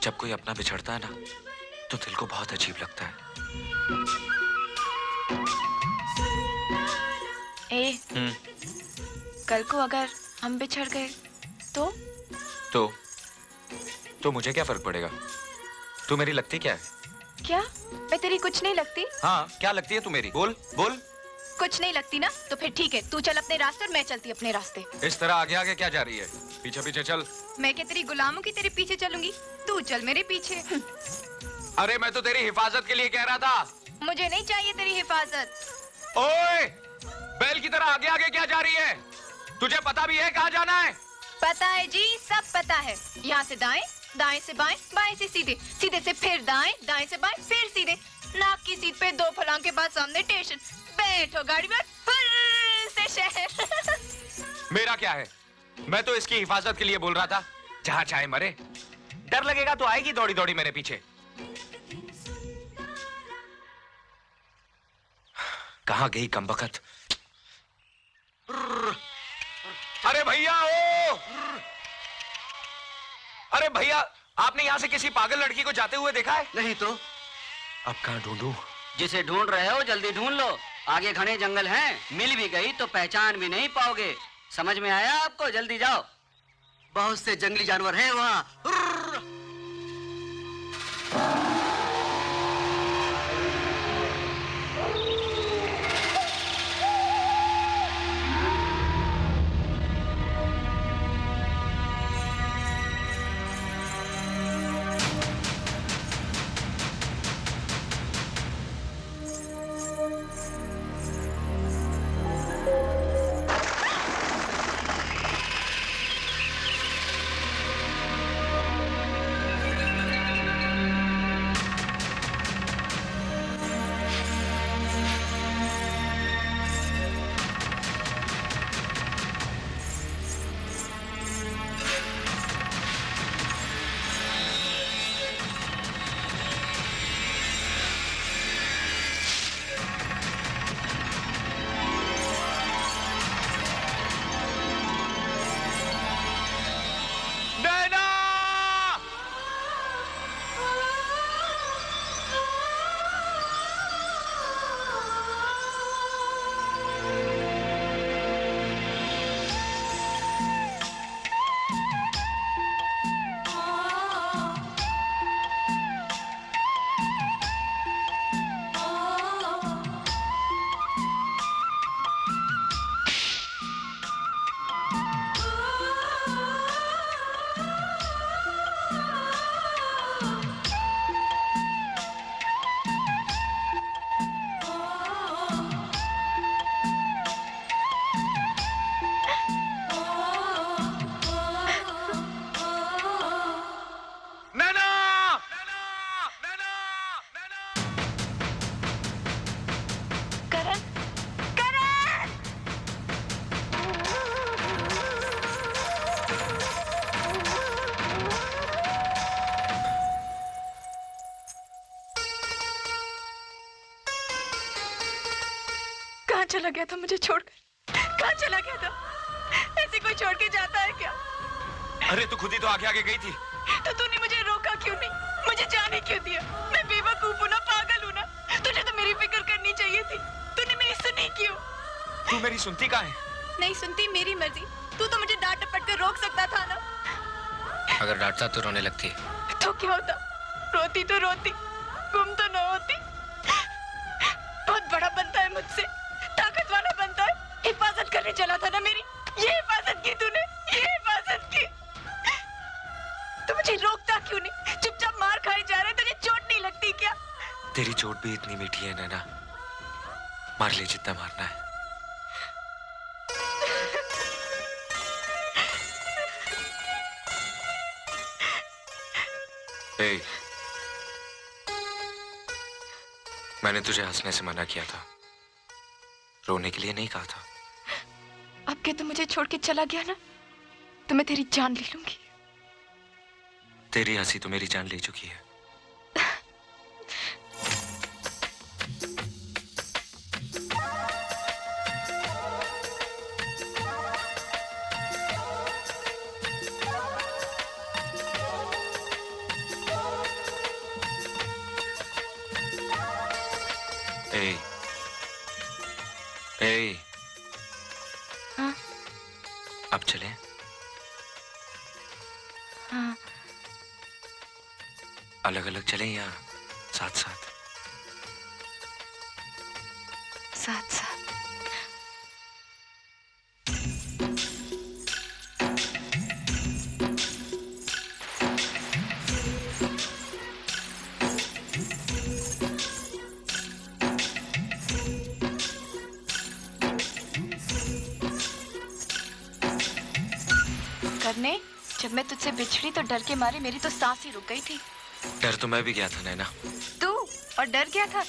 जब कोई अपना बिछड़ता है ना तो दिल को बहुत अजीब लगता है। कल को अगर हम बिछड़ गए तो मुझे क्या फर्क पड़ेगा? तू मेरी लगती क्या है? क्या मैं तेरी कुछ नहीं लगती? हाँ, क्या लगती है तू मेरी? बोल बोल। कुछ नहीं लगती ना, तो फिर ठीक है, तू चल अपने रास्ते और मैं चलती अपने रास्ते। इस तरह आगे आगे क्या जा रही है? पीछे पीछे चल। मैं क्या तेरी गुलामों की तेरे पीछे चलूंगी? तू चल मेरे पीछे। अरे मैं तो तेरी हिफाजत के लिए कह रहा था। मुझे नहीं चाहिए तेरी हिफाजत। ओए, बैल की तरह आगे आगे क्या जा रही है? तुझे पता भी है कहाँ जाना है? पता है जी, सब पता है। यहाँ से दाएं, दाएं से बाएं, बाएं से सीधे, सीधे से फिर दाएं, दाएं से बाएं, फिर सीधे। नाक की सीट पे 2 फलांग के बाद सामने स्टेशन। बैठो गाड़ी में, फिर से शहर। मेरा क्या है? मैं तो इसकी हिफाजत के लिए बोल रहा था। जहाँ चाहे मरे। डर लगेगा तो आएगी दौड़ी दौड़ी मेरे पीछे। कहाँ गई कमबख्त? अरे भैया ओ! अरे भैया, आपने यहाँ से किसी पागल लड़की को जाते हुए देखा है? नहीं तो। अब कहाँ ढूंढूं? जिसे ढूंढ रहे हो जल्दी ढूंढ लो, आगे घने जंगल हैं, मिल भी गई तो पहचान भी नहीं पाओगे। समझ में आया आपको? जल्दी जाओ, बहुत से जंगली जानवर हैं वहाँ। चला गया था मुझे छोड़कर? कहाँ चला गया था? ऐसे कोई छोड़ के जाता है क्या? अरे तू खुद ही तो आगे आगे गई थी। तो तूने मुझे रोका क्यों नहीं? मुझे जाने क्यों दिया? मैं बेवकूफ हूँ ना, पागल हूँ ना? तुझे तो मेरी फिक्र करनी चाहिए थी। तूने मेरी सुनी क्यों? तू मेरी सुनती कहाँ है? नहीं सुनती, मेरी मर्जी। तू तो मुझे डांट डपट कर रोक सकता था ना। अगर डांटता तो रोने लगती। तो क्या होता? रोती तो रोती, गुम तो न होती। बहुत बड़ा बनता है मुझसे, ताकत वाला बनता है। हिफाजत करने चला था ना मेरी, ये हिफाजत की तूने, ये हिफाजत की। तू मुझे रोकता क्यों नहीं? चुपचाप मार खाए जा रहे, तुझे चोट नहीं लगती क्या? तेरी चोट भी इतनी मीठी है नैना, मार ले जितना मारना है। ए, मैंने तुझे हंसने से मना किया था, रोने के लिए नहीं कहा था। अब के तू मुझे छोड़ के चला गया ना, तो मैं तेरी जान ले लूंगी। तेरी हंसी तो मेरी जान ले चुकी है। ए, ए, हाँ? अब चलें? हाँ। अलग अलग चलें या साथ साथ? साथ साथ। जब मैं तुझसे बिछड़ी तो डर के मारे मेरी तो सांस ही रुक गई थी। डर तो मैं भी गया था नैना। तू और डर गया था?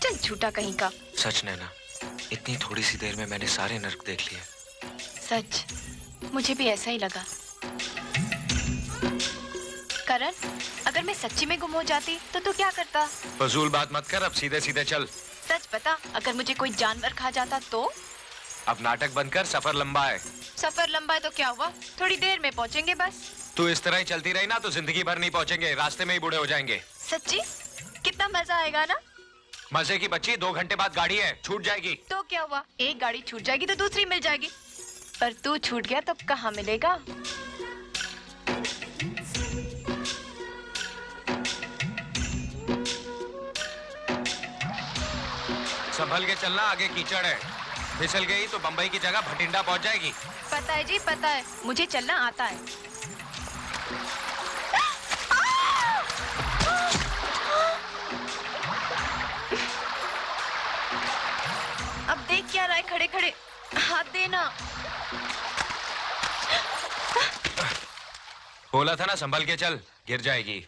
चल झूठा कहीं का। सच नैना, इतनी थोड़ी सी देर में मैंने सारे नर्क देख लिए। सच, मुझे भी ऐसा ही लगा। करण, अगर मैं सच्ची में गुम हो जाती तो तू क्या करता? फजूल बात मत कर, अब सीधे सीधे चल। सच बता, अगर मुझे कोई जानवर खा जाता तो? अब नाटक बंद कर, सफर लंबा है। सफर लंबा है तो क्या हुआ, थोड़ी देर में पहुंचेंगे बस। तू इस तरह ही चलती रही ना तो जिंदगी भर नहीं पहुंचेंगे, रास्ते में ही बूढ़े हो जाएंगे। सच्ची? कितना मजा आएगा ना। मजे की बच्ची, 2 घंटे बाद गाड़ी है, छूट जाएगी। तो क्या हुआ, एक गाड़ी छूट जाएगी तो दूसरी मिल जाएगी। पर तू छूट गया तो कहाँ मिलेगा? संभल के चलना, आगे कीचड़ है, फिसल गई तो बंबई की जगह भटिंडा पहुंच जाएगी। पता है जी, पता है, मुझे चलना आता है। अब देख क्या रहा है खड़े खड़े, हाथ देना। बोला था ना संभल के चल, गिर जाएगी।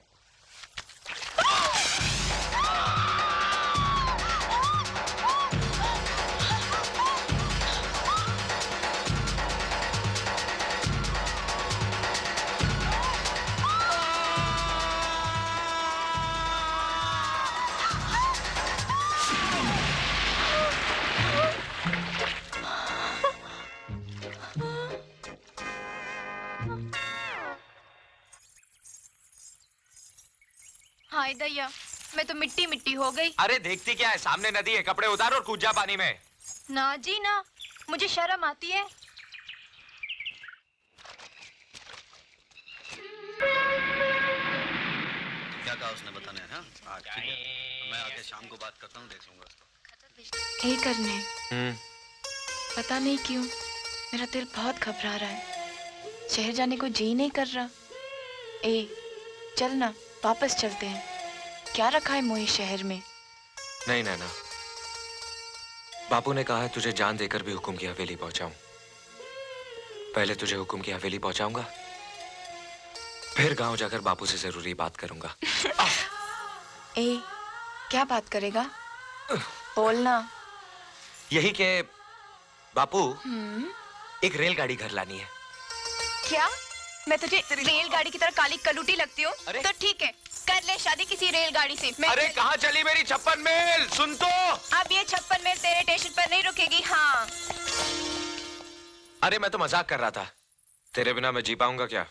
हाय दैया, मैं तो मिट्टी मिट्टी हो गई। अरे देखती क्या है, सामने नदी है, कपड़े उतार और कूद जा पानी में। ना जी ना, मुझे शर्म आती है। क्या कहा उसने, बताने हैं? हाँ ठीक है, मैं आके शाम को बात करता हूँ, देख लूंगा उसको। हे करने, पता नहीं क्यों मेरा दिल बहुत घबरा रहा है। शहर जाने को जी नहीं कर रहा। ए, चल ना, वापस चलते हैं। क्या रखा है मोही शहर में? नहीं नैना, बापू ने कहा है तुझे जान देकर भी हुकुम की हवेली पहुंचाऊं। पहले तुझे हुकुम की हवेली पहुंचाऊंगा, फिर गांव जाकर बापू से जरूरी बात करूंगा। ए, क्या बात करेगा? बोलना। यही के बापू, एक रेलगाड़ी घर लानी है। क्या मैं तुझे रेलगाड़ी की तरह काली कलूटी लगती हूँ? तो ठीक है, कर ले शादी किसी रेलगाड़ी से। अरे कहाँ चली मेरी 56 मील? सुन तो, अब ये 56 मील तेरे स्टेशन पर नहीं रुकेगी। हाँ। अरे मैं तो मजाक कर रहा था, तेरे बिना मैं जी पाऊंगा क्या?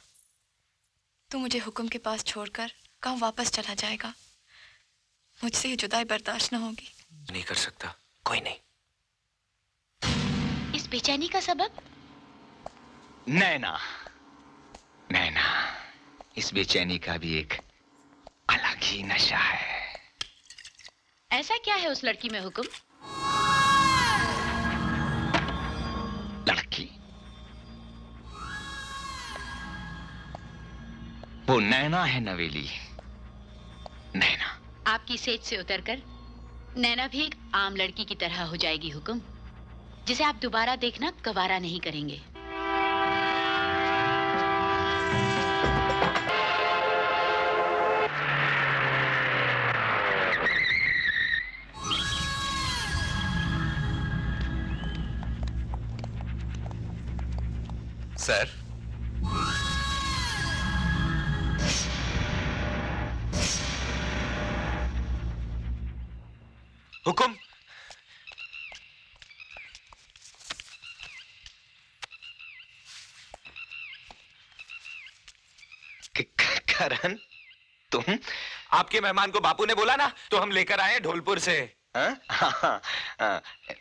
तू मुझे हुक्म के पास छोड़कर कहाँ वापस चला जाएगा? मुझसे ये जुदाई बर्दाश्त न होगी। नहीं कर सकता, कोई नहीं। इस बेचैनी का सबब? नैना, नैना, इस बेचैनी का भी एक अलग ही नशा है। ऐसा क्या है उस लड़की में हुक्म? लड़की? वो नैना है नवेली, नैना। आपकी सेज से उतरकर नैना भी एक आम लड़की की तरह हो जाएगी हुक्म, जिसे आप दोबारा देखना गवारा नहीं करेंगे। सर, हुकुम। करण, तुम? आपके मेहमान को बापू ने बोला ना, तो हम लेकर आए ढोलपुर से।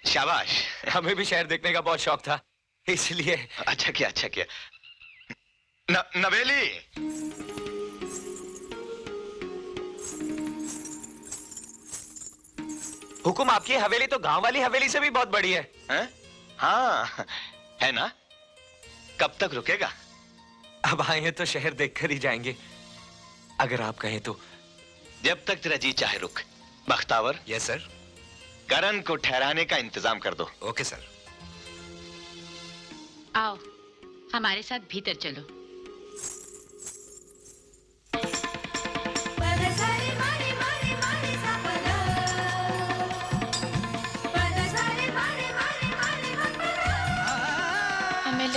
शाबाश। हमें भी शहर देखने का बहुत शौक था, इसलिए। अच्छा किया, अच्छा किया। नवेली, हुकुम आपकी हवेली तो गांव वाली हवेली से भी बहुत बड़ी है। हाँ है ना? कब तक रुकेगा? अब आए हैं तो शहर देखकर ही जाएंगे, अगर आप कहें तो। जब तक तेरा जी चाहे रुक। बख्तावर। Yes sir. करण को ठहराने का इंतजाम कर दो। Okay sir. आओ, हमारे साथ भीतर चलो।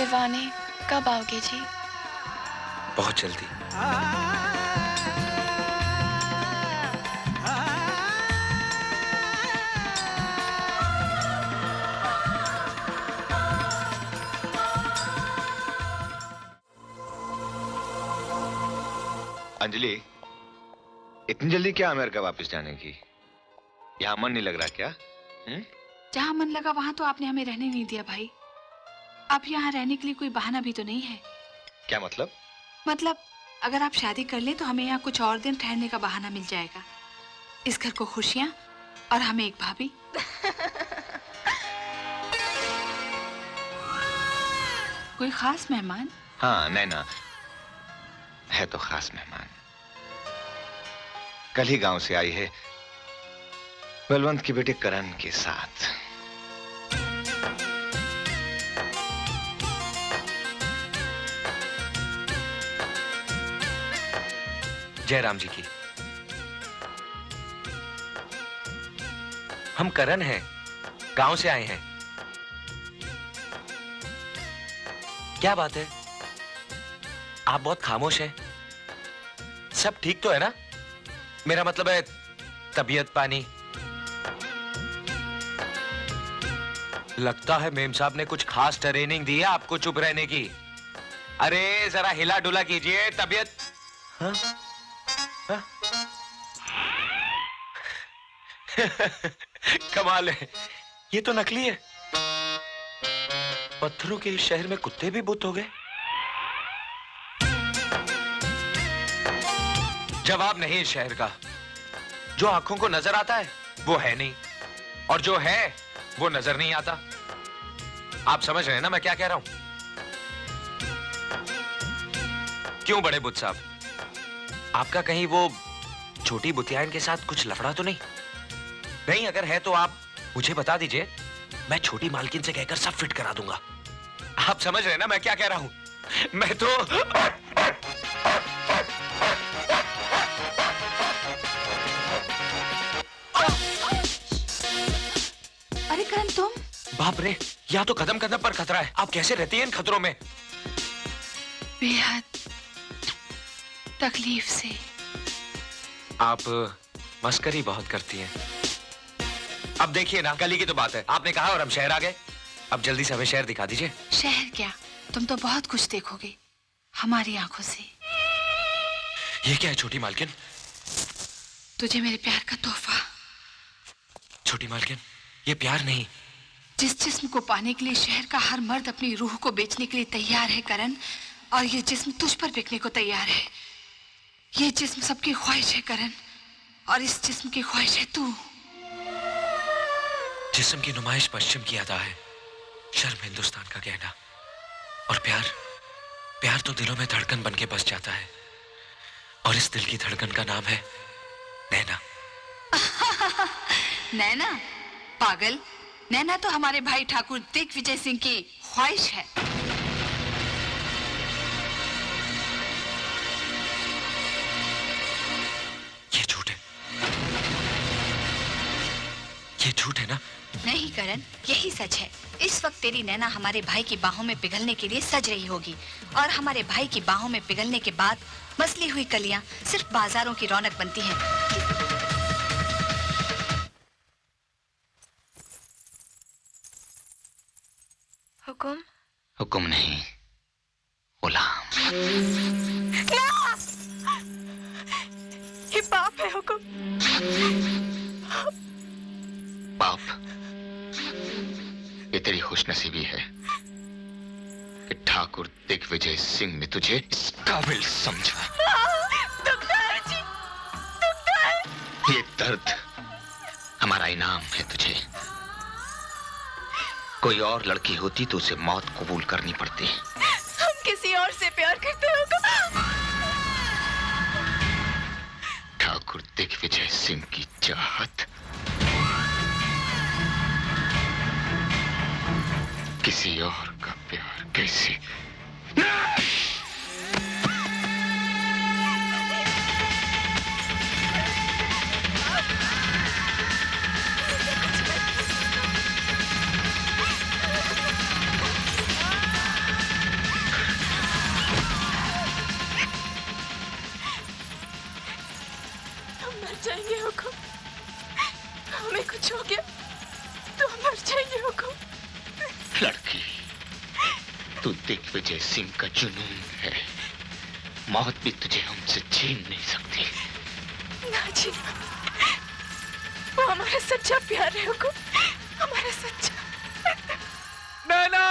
मिलवाने कब आओगे जी? बहुत जल्दी। अंजलि, इतनी जल्दी क्या अमेरिका वापस जाने की? यहाँ मन नहीं लग रहा क्या? जहाँ मन लगा वहाँ तो आपने हमें रहने नहीं दिया भाई। अब यहाँ रहने के लिए कोई बहाना भी तो नहीं है। क्या मतलब? मतलब अगर आप शादी कर ले तो हमें यहाँ कुछ और दिन ठहरने का बहाना मिल जाएगा। इस घर को खुशियाँ और हमें एक भाभी। कोई खास मेहमान? हाँ, नैना है तो खास मेहमान। कल ही गांव से आई है बलवंत के बेटे करण के साथ। जयराम जी की। हम करण हैं, गांव से आए हैं। क्या बात है, आप बहुत खामोश हैं। सब ठीक तो है ना? मेरा मतलब है तबीयत पानी। लगता है मेम साहब ने कुछ खास ट्रेनिंग दी है आपको चुप रहने की। अरे जरा हिला डुला कीजिए, तबीयत। हाँ? हाँ? कमाल है, ये तो नकली है। पत्थरों के इस शहर में कुत्ते भी बुत हो गए। जवाब नहीं इस शहर का। जो आंखों को नजर आता है वो है नहीं, और जो है वो नजर नहीं आता। आप समझ रहे हैं ना मैं क्या कह रहा हूं? क्यों बड़े बुत साहब, आपका कहीं वो छोटी बुतियान के साथ कुछ लफड़ा तो नहीं? नहीं, अगर है तो आप मुझे बता दीजिए, मैं छोटी मालकिन से कहकर सब फिट करा दूंगा। आप समझ रहे हैं ना मैं क्या कह रहा हूं? मैं तो अरे करण तुम? बाप रे, यहाँ तो कदम कदम पर खतरा है। आप कैसे रहती हैं इन खतरों में? बेहद तकलीफ से। आप मस्करी बहुत करती हैं। अब देखिए ना, कल ही की तो बात है, आपने कहा और हम शहर आ गए। अब जल्दी से हमें शहर दिखा दीजिए। शहर क्या, तुम तो बहुत कुछ देखोगे हमारी आंखों से। ये क्या है छोटी मालकिन? तुझे मेरे प्यार का तोहफा। छोटी मालकिन, ये प्यार नहीं। जिस जिस्म को पाने के लिए शहर का हर मर्द अपनी रूह को बेचने के लिए तैयार है करण, और ये जिस्म तुझ पर बिकने को तैयार है। ये जिस्म सबकी ख्वाहिश है करण, और इस जिस्म की ख्वाहिश है तू। जिस्म की नुमाइश पश्चिम की अदा है, शर्म हिंदुस्तान का कहना। और प्यार, प्यार तो दिलों में धड़कन बन के बस जाता है, और इस दिल की धड़कन का नाम है नैना। नैना? पागल, नैना तो हमारे भाई ठाकुर दिग्विजय सिंह की ख्वाहिश है। ये झूठ है, ये झूठ है ना? नहीं करण, यही सच है। इस वक्त तेरी नैना हमारे भाई की बाहों में पिघलने के लिए सज रही होगी, और हमारे भाई की बाहों में पिघलने के बाद मसली हुई कलियां सिर्फ बाजारों की रौनक बनती हैं। हुकुम? हुक्म नहीं, गुलाम। ये पाप है हुकुम। पाप? ये तेरी खुशनसीबी है कि ठाकुर दिग्विजय सिंह ने तुझे इस काबिल समझा। दुखता है जी, दुखता है। ये दर्द हमारा इनाम है तुझे। कोई और लड़की होती तो उसे मौत कबूल करनी पड़ती। हम किसी और से प्यार करते हो। ठाकुर दिग्विजय सिंह की चाहत किसी और का प्यार कैसे? हम मर जाएंगे हुकुम। हमें कुछ हो गया तो हम मर जाएंगे हुकुम। लड़की, तू दिग्विजय सिंह का जुनून है। मौत भी तुझे हमसे छीन नहीं सकती। ना जी, वो हमारा सच्चा प्यार है हुकुम, हमारा सच्चा। नैना!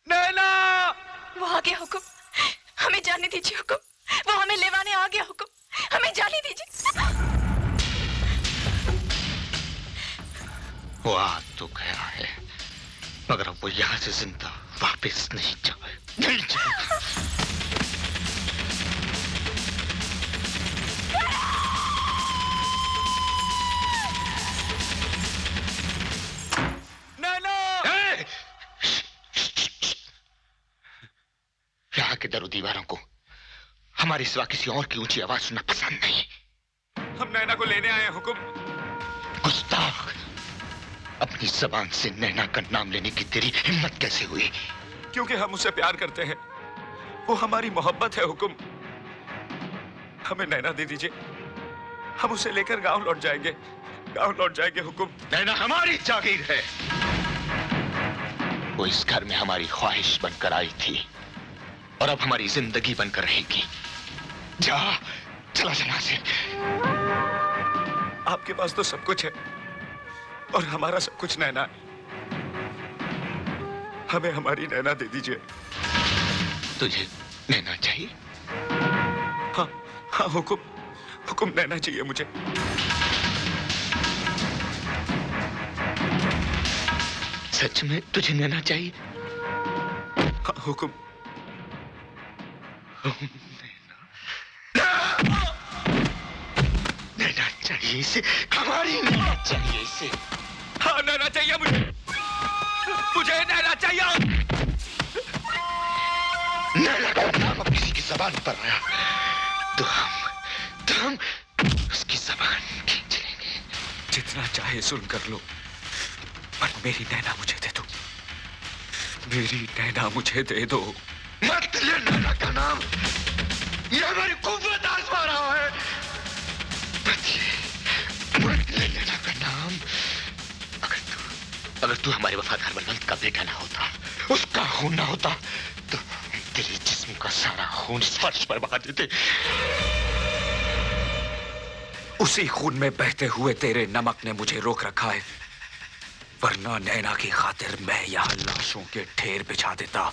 नैना! वो आ गया हुकुम, हमें जाने दीजिए हुकुम। वो हमें लेवाने आ गया हुकुम, हमें जाने दीजिए। वो आ तो गया है, मगर अब वो यहाँ से जिंदा वापस नहीं जाए, नहीं जाए। यहाँ के दरो दीवारों को हमारे सिवा किसी और की ऊंची आवाज सुनना पसंद नहीं। हम नैना को लेने आए हैं हुकुम। गुस्ताख, अपनी जबान से नैना का नाम लेने की तेरी हिम्मत कैसे हुई? क्योंकि हम उससे प्यार करते हैं, वो हमारी मोहब्बत है हुकुम। हमें नैना दे दीजिए, हम उसे लेकर गांव लौट जाएंगे, गांव लौट जाएंगे हुकुम। नैना हमारी जागीर है। वो इस घर में हमारी ख्वाहिश बनकर आई थी और अब हमारी जिंदगी बनकर रहेगी। जा, चला चला से। आपके पास तो सब कुछ है और हमारा सब कुछ नैना है। हमें हमारी नैना दे दीजिए। तुझे नैना चाहिए? हाँ हाँ हुकुम, हुकुम नैना चाहिए मुझे। सच में तुझे नैना चाहिए? हाँ हुकुम। नैना चाहिए इसे, हमारी नैना चाहिए इसे। हाँ नैना चाहिए मुझे, मुझे नैना चाहिए। नैना का नाम अब किसी की जबान पर आया तो हम उसकी जबान खींच लेंगे। जितना चाहे सुन कर लो, पर मेरी नैना मुझे दे दो। मेरी नैना मुझे दे दो। मत ले नैना का नाम, ये हमारी कुव्वत आजमा रहा है। मत ले नैना का नाम। अगर तू हमारे वफादार बलवंत का बेटा ना होता, उसका खून ना होता, तो तेरे जिस्म का सारा खून इस फर्श पर बहा देते। उसी खून में बहते हुए तेरे नमक ने मुझे रोक रखा है, वरना नैना की खातिर मैं यहाँ लाशों के ढेर बिछा देता।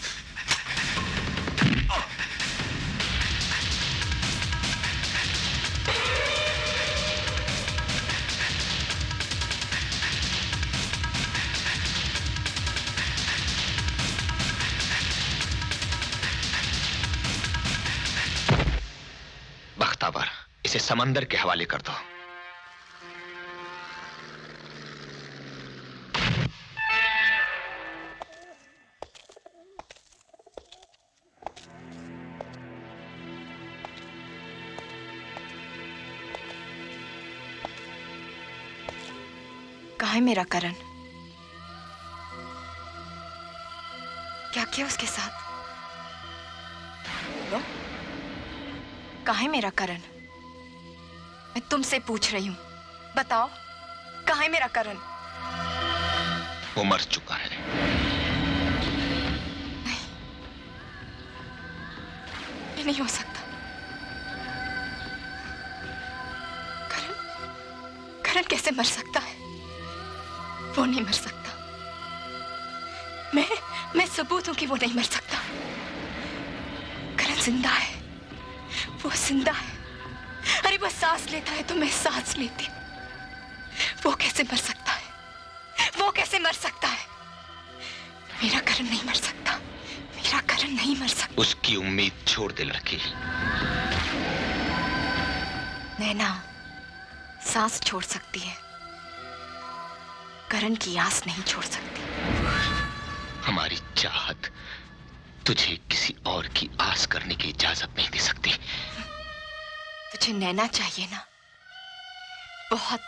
बख्तावर, इसे समंदर के हवाले कर दो। कहाँ है मेरा करण? क्या किया उसके साथ? लो? कहाँ है मेरा करण? मैं तुमसे पूछ रही हूँ, बताओ कहाँ है मेरा करण? वो मर चुका है। नहीं, ये नहीं हो सकता। करण कैसे मर सकता है? वो नहीं मर सकता। मैं सबूत हूं कि वो नहीं मर सकता। करण जिंदा है, वो जिंदा है। अरे वो सांस लेता है तो मैं सांस लेती हूं। वो कैसे मर सकता है? वो कैसे मर सकता है? मेरा करण नहीं मर सकता, मेरा करण नहीं मर सकता। उसकी उम्मीद छोड़ दे लड़की। नैना सांस छोड़ सकती है, करण की आस नहीं छोड़ सकती। हमारी चाहत तुझे किसी और की आस करने की इजाजत नहीं दे सकती। तुझे नैना चाहिए ना? बहुत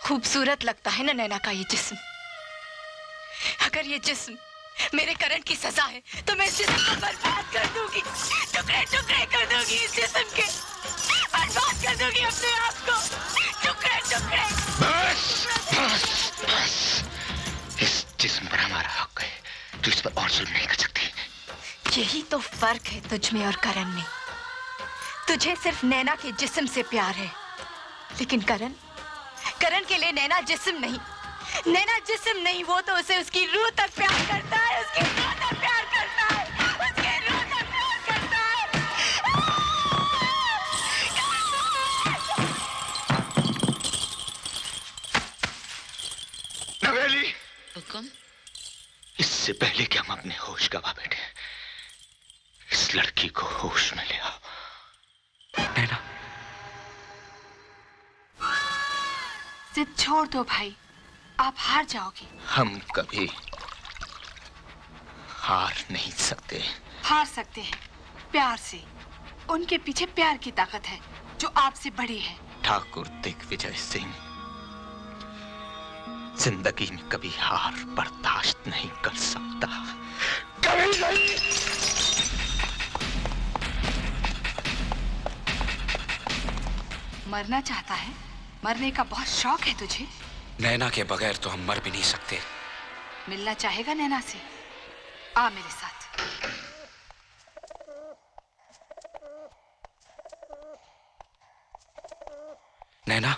खूबसूरत लगता है ना नैना का ये जिस्म। अगर ये जिस्म मेरे करण की सजा है तो मैं इस जिस्म को बर्बाद कर दूंगी, टुकड़े टुकड़े दूंगी इस जिस्म के, बर्बाद कर दूंगी अपने आप को, टुकड़े टुकड़े। बस बस बस, इस जिस्म पर हमारा हक है, तू इस पर और जुल्म नहीं कर सकती। यही तो फर्क है तुझ में और करण में। तुझे सिर्फ नैना के जिस्म से प्यार है, लेकिन करण के लिए नैना जिस्म नहीं, नैना जिस्म नहीं, वो तो उसे उसकी रूह तक प्यार करता है, उसकी रूह तक प्यार करता है, उसकी रूह तक प्यार करता है। नवेली, हुक्म। इससे पहले कि हम अपने होश गवा बैठे, इस लड़की को होश में ले आओ। नैना, जिद छोड़ दो भाई, आप हार जाओगे। हम कभी हार नहीं सकते। हार सकते हैं प्यार से। उनके पीछे प्यार की ताकत है जो आपसे बड़ी है। ठाकुर दिग्विजय सिंह जिंदगी में कभी हार बर्दाश्त नहीं कर सकता, कभी नहीं। मरना चाहता है? मरने का बहुत शौक है तुझे? नैना के बगैर तो हम मर भी नहीं सकते। मिलना चाहेगा नैना से? आ मेरे साथ। नैना,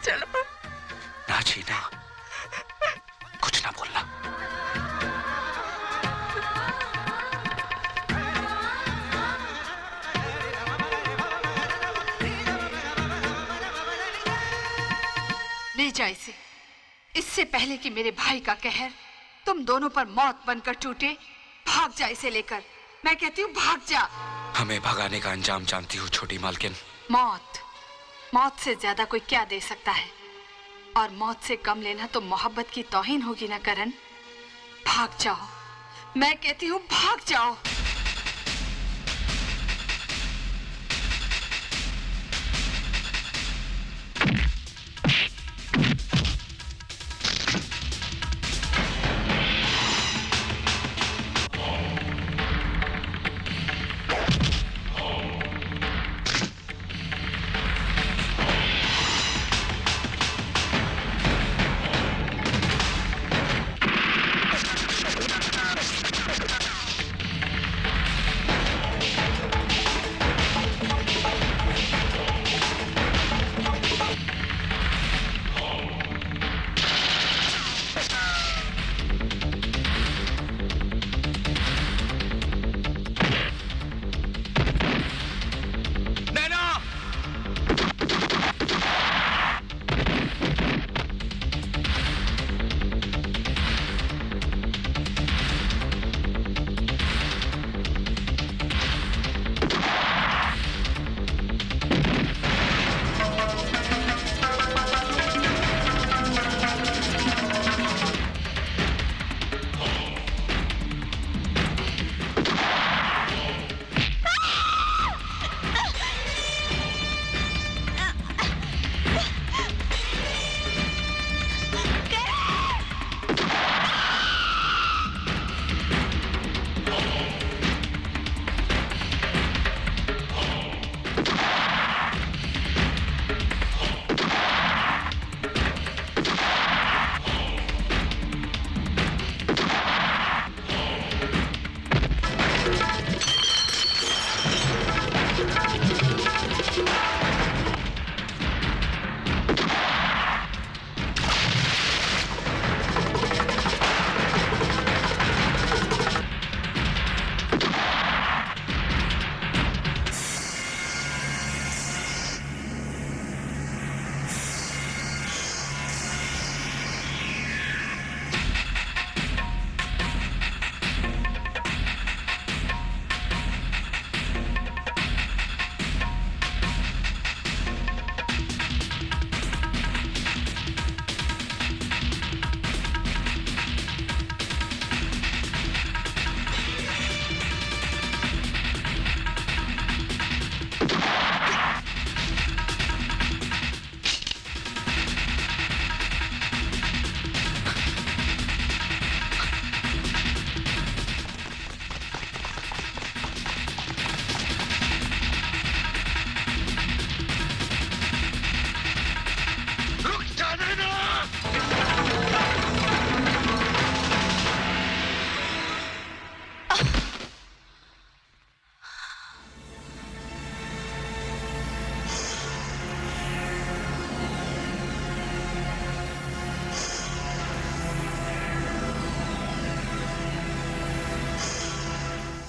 चलो ना जीना, कुछ ना बोलना। ले जा इसे, इससे पहले कि मेरे भाई का कहर तुम दोनों पर मौत बनकर टूटे। भाग जा इसे लेकर, मैं कहती हूँ भाग जा। हमें भगाने का अंजाम जानती हूँ छोटी मालकिन। मौत, मौत से ज्यादा कोई क्या दे सकता है? और मौत से कम लेना तो मोहब्बत की तौहीन होगी ना करण। भाग जाओ, मैं कहती हूँ भाग जाओ।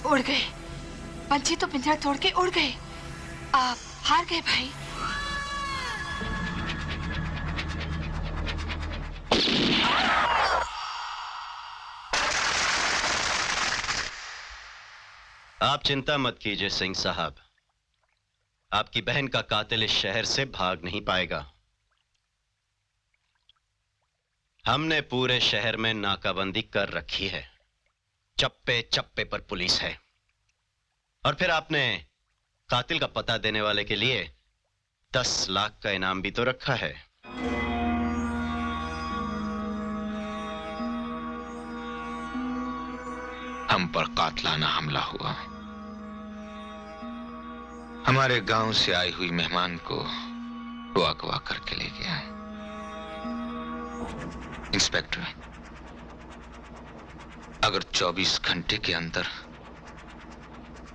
उड़ गए। पंछी तो पिंजरा तोड़ के उड़ गए। आप हार गए भाई। आप चिंता मत कीजिए सिंह साहब, आपकी बहन का कातिल इस शहर से भाग नहीं पाएगा। हमने पूरे शहर में नाकाबंदी कर रखी है, चप्पे चप्पे पर पुलिस है। और फिर आपने कातिल का पता देने वाले के लिए 10 लाख का इनाम भी तो रखा है। हम पर कातलाना हमला हुआ। हमारे गांव से आई हुई मेहमान को अगवा करके ले गया। इंस्पेक्टर, अगर 24 घंटे के अंदर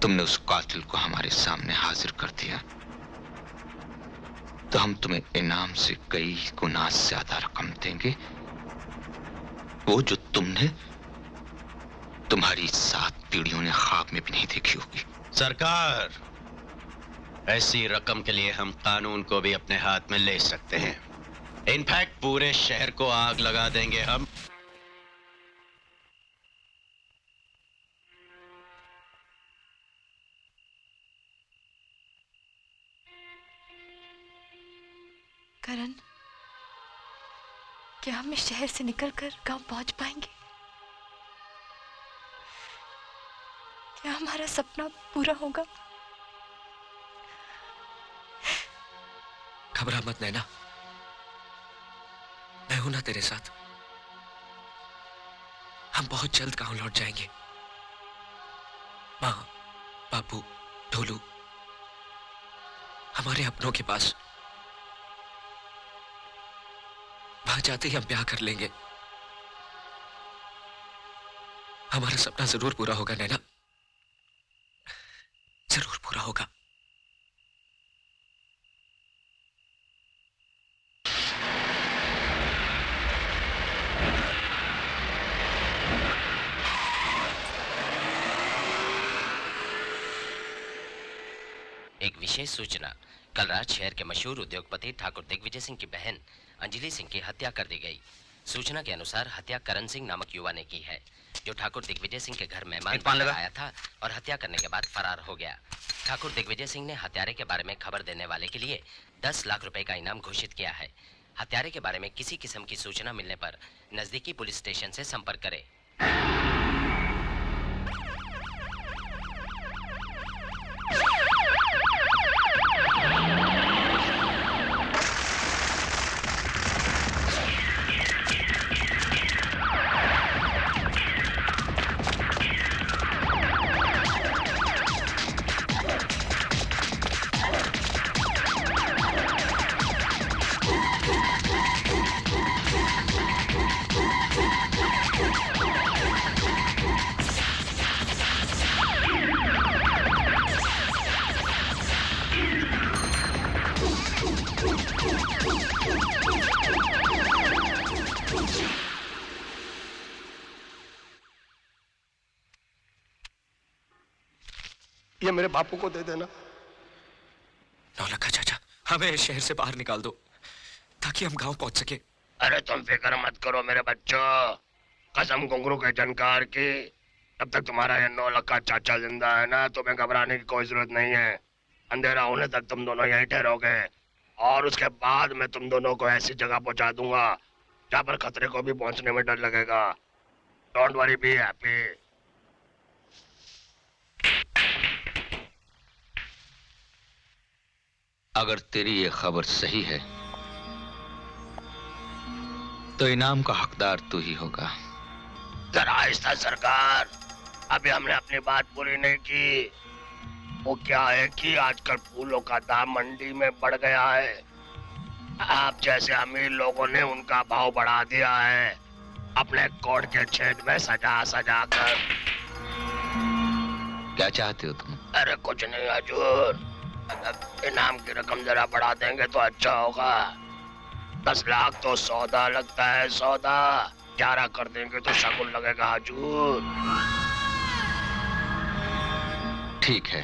तुमने उस कातिल को हमारे सामने हाजिर कर दिया तो हम तुम्हें इनाम से कई गुना ज्यादा रकम देंगे, वो जो तुमने तुम्हारी 7 पीढ़ियों ने ख्वाब में भी नहीं देखी होगी। सरकार, ऐसी रकम के लिए हम कानून को भी अपने हाथ में ले सकते हैं। इनफैक्ट पूरे शहर को आग लगा देंगे हम। करण, क्या हम इस शहर से निकलकर गांव पहुंच पाएंगे? क्या हमारा सपना पूरा होगा? घबरा मत नैना, मैं हूं ना तेरे साथ। हम बहुत जल्द गांव लौट जाएंगे। माँ, बापू, ढोलू, हमारे अपनों के पास। वहां जाते ही हम ब्याह कर लेंगे। हमारा सपना जरूर पूरा होगा नैना, जरूर पूरा होगा। एक विशेष सूचना। कल रात शहर के मशहूर उद्योगपति ठाकुर दिग्विजय सिंह की बहन अंजलि सिंह की हत्या कर दी गई। सूचना के अनुसार हत्या करण सिंह नामक युवा ने की है, जो ठाकुर दिग्विजय सिंह के घर मेहमान बनकर आया था और हत्या करने के बाद फरार हो गया। ठाकुर दिग्विजय सिंह ने हत्यारे के बारे में खबर देने वाले के लिए 10 लाख रुपए का इनाम घोषित किया है। हत्यारे के बारे में किसी किस्म की सूचना मिलने पर नजदीकी पुलिस स्टेशन से संपर्क करें। ये मेरे बापू को दे देना। नौलखा चाचा, हमें इस शहर से बाहर निकाल दो ताकि हम गांव पहुंच सके। अरे तुम फिक्र मत करो मेरे बच्चों, कसम घुंघरू के जानकार की, जब तक तुम्हारा ये 9 लाख का चाचा जिंदा है ना, तुम्हें घबराने की कोई जरूरत नहीं है। अंधेरा होने तक तुम दोनों यहीं ठहरोगे और उसके बाद मैं तुम दोनों को ऐसी जगह पहुंचा दूंगा जहां पर खतरे को भी पहुंचने में डर लगेगा। Don't worry, be happy. अगर तेरी ये खबर सही है तो इनाम का हकदार तू ही होगा। जरा आहिस्ता सरकार, अभी हमने अपनी बात पूरी नहीं की। वो क्या है कि आजकल फूलों का दाम मंडी में बढ़ गया है। आप जैसे अमीर लोगों ने उनका भाव बढ़ा दिया है, अपने कोट के छेद में सजा सजा कर। क्या चाहते हो तुम? अरे कुछ नहीं हजूर, इनाम की रकम जरा बढ़ा देंगे तो अच्छा होगा। 10 लाख तो सौदा लगता है, सौदा 11 कर देंगे तो शगुन लगेगा हजूर। ठीक है,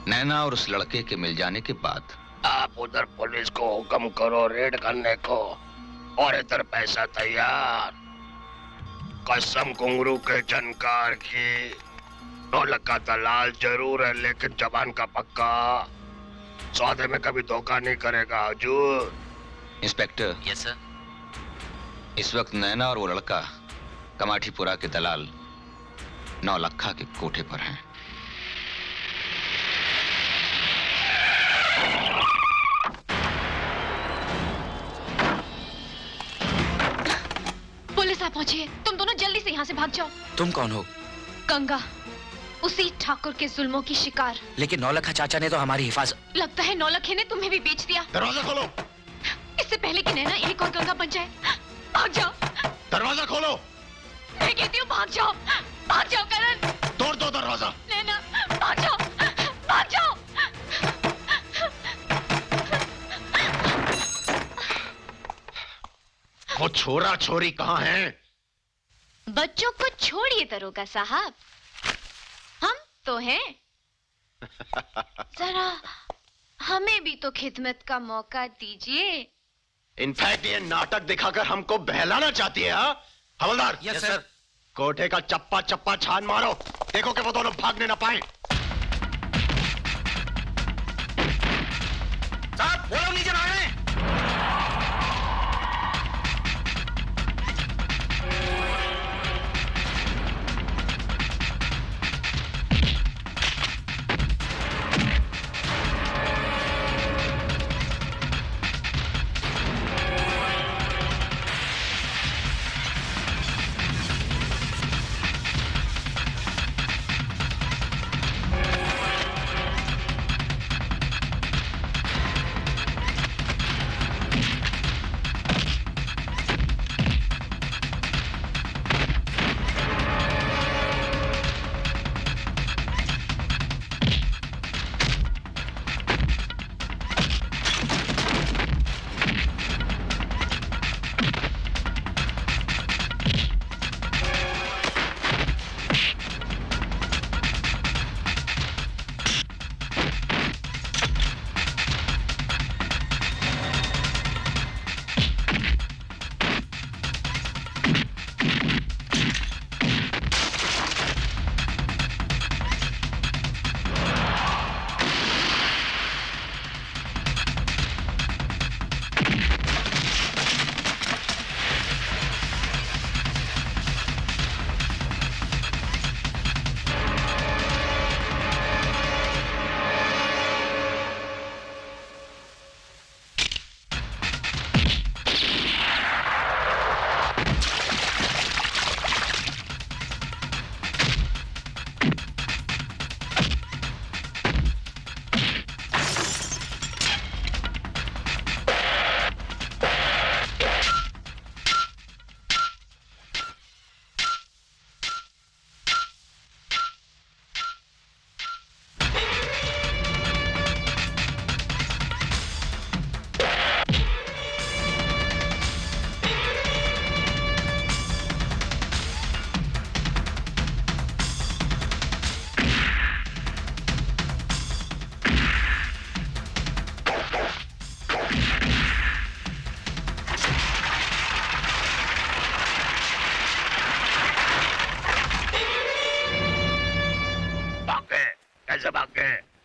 नैना और उस लड़के के मिल जाने के बाद आप उधर पुलिस को हुक्म करो रेड करने को, और इधर पैसा तैयार। कसम घुंगरू के जानकार की, नौलख का दलाल जरूर है लेकिन जबान का पक्का, सौदे में कभी धोखा नहीं करेगा हुजूर। इंस्पेक्टर। Yes sir. इस वक्त नैना और वो लड़का कमाठीपुरा के दलाल नौलखा के कोठे पर हैं। पुलिस आ पहुंची है, तुम दोनों जल्दी से यहाँ से भाग जाओ। तुम कौन हो? गंगा, उसी ठाकुर के जुल्मों की शिकार। लेकिन नौलखा चाचा ने तो हमारी हिफाजत। लगता है नौलखे ने तुम्हें भी बेच दिया। दरवाजा खोलो। इससे पहले कि नैना एक और गंगा बन जाए, भाग जाओ। दरवाजा खोलो। मैं कहती हूँ भाग जाओ, भाग जाओ करण। तोड़ दो दरवाजा। नैना, भाग जाओ, भाग जाओ। वो छोरा छोरी कहाँ हैं? बच्चों को छोड़िए दरोगा साहब, हम तो हैं। जरा हमें भी तो खिदमत का मौका दीजिए। इनफैक्ट ये नाटक दिखाकर हमको बहलाना चाहती है। हाँ हवलदार। Yes sir. कोठे का चप्पा चप्पा छान मारो, देखो कि वो दोनों भागने ना पाए। साहब वो लोग नीचे आ रहे हैं।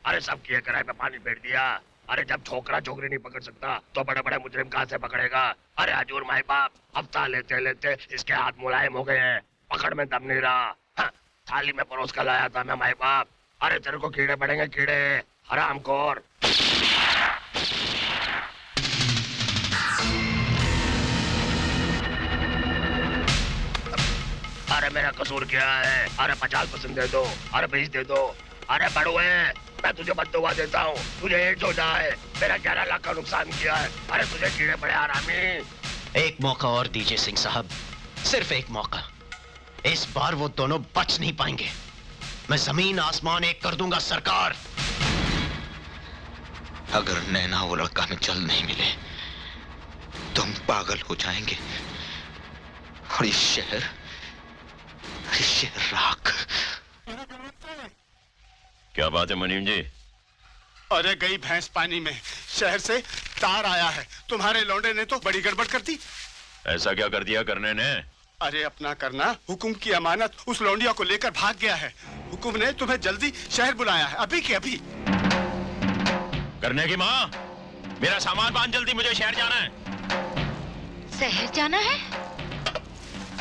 अरे सब किए कराए पे पानी फेर दिया। अरे जब छोकरा छोकरी नहीं पकड़ सकता तो बड़े बड़े मुजरिम कहाँ से पकड़ेगा? अरे हजूर माई बाप, हफ्ता लेते लेते इसके हाथ मुलायम हो गए हैं, पकड़ में दम नहीं रहा। हाँ, थाली में परोस कर लाया था मैं माई बाप। अरे तेरे को कीड़े पड़ेंगे कीड़े, हरामखोर। अरे मेरा कसूर क्या है? अरे 50% दे दो, अरे 20 दे दो। अरे बड़ुए, मैं तुझे बद्दुआ देता हूँ, तुझे एड्स हो जाए। मेरा 11 लाख का नुकसान किया है। अरे तुझे कीड़े पड़े हरामी। एक मौका और दीजिए सिंह साहब, सिर्फ एक मौका। इस बार वो दोनों बच नहीं पाएंगे। मैं जमीन आसमान एक कर दूंगा सरकार। अगर नैना वो लड़का हमें जल्द नहीं मिले तो हम पागल हो जाएंगे और ये शहर राख। क्या बात है मुनीम जी? अरे गई भैंस पानी में। शहर से तार आया है, तुम्हारे लौंडे ने तो बड़ी गड़बड़ कर दी। ऐसा क्या कर दिया करने ने? अरे अपना करना, हुकुम की अमानत उस लौंडिया को लेकर भाग गया है। हुकुम ने तुम्हें जल्दी शहर बुलाया है, अभी के अभी। करने की माँ, मेरा सामान बांध जल्दी, मुझे शहर जाना है। शहर जाना है?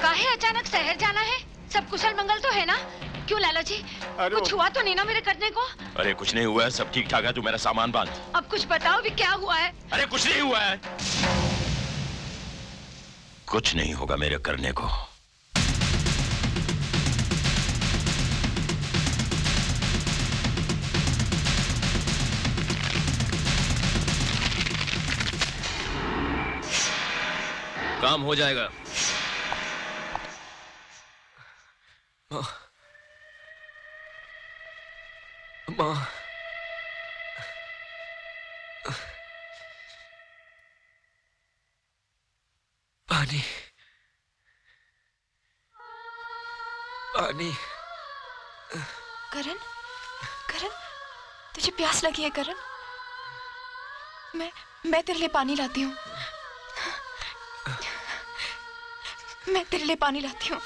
काहे अचानक शहर जाना है? सब कुशल मंगल तो है ना? क्यों लाला जी, कुछ हुआ तो नहीं ना मेरे करने को? अरे कुछ नहीं हुआ है, सब ठीक ठाक है, तू मेरा सामान बांध। अब कुछ बताओ भी क्या हुआ है? अरे कुछ नहीं हुआ है। कुछ नहीं होगा मेरे करने को। काम हो जाएगा। माँ, पानी, पानी। करण, करण, तुझे प्यास लगी है करण? मैं तेरे लिए पानी लाती हूँ। मैं तेरे लिए पानी लाती हूँ।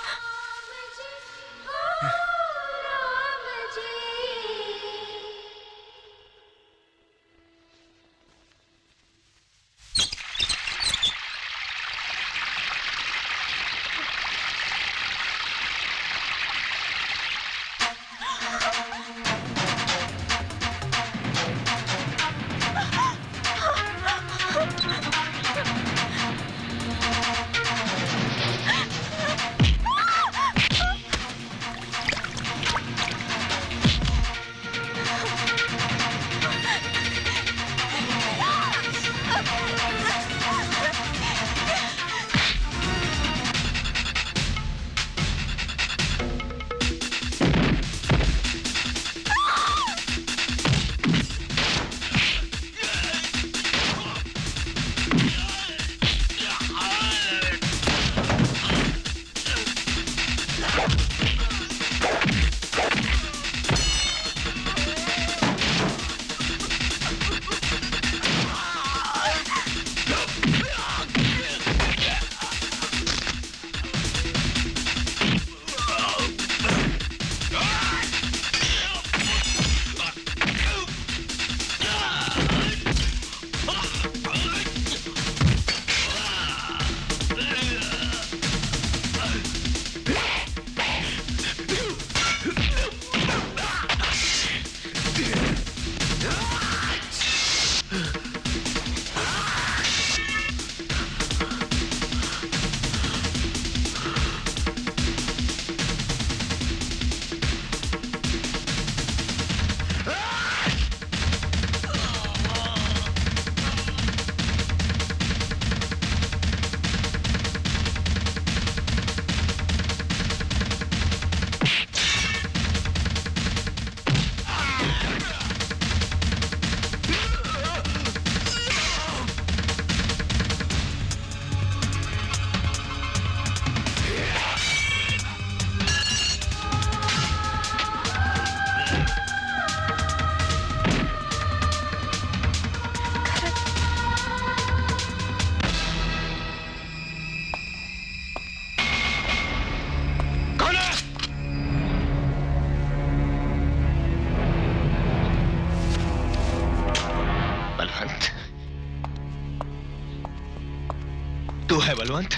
है बलवंत?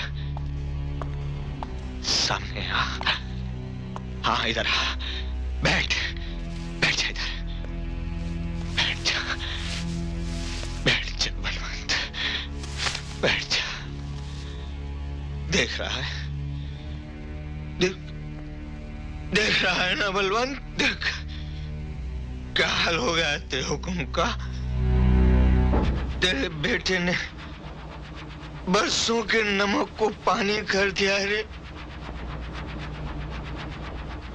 सामने आ। हाँ इधर आ। बैठ बैठ जा इधर। बैठ जा बलवंत, बैठ जा। देख रहा है, देख रहा है ना बलवंत? देख क्या हाल हो गया तेरे हुक्म का। तेरे बेटे ने बरसों के नमक को पानी कर दिया रे।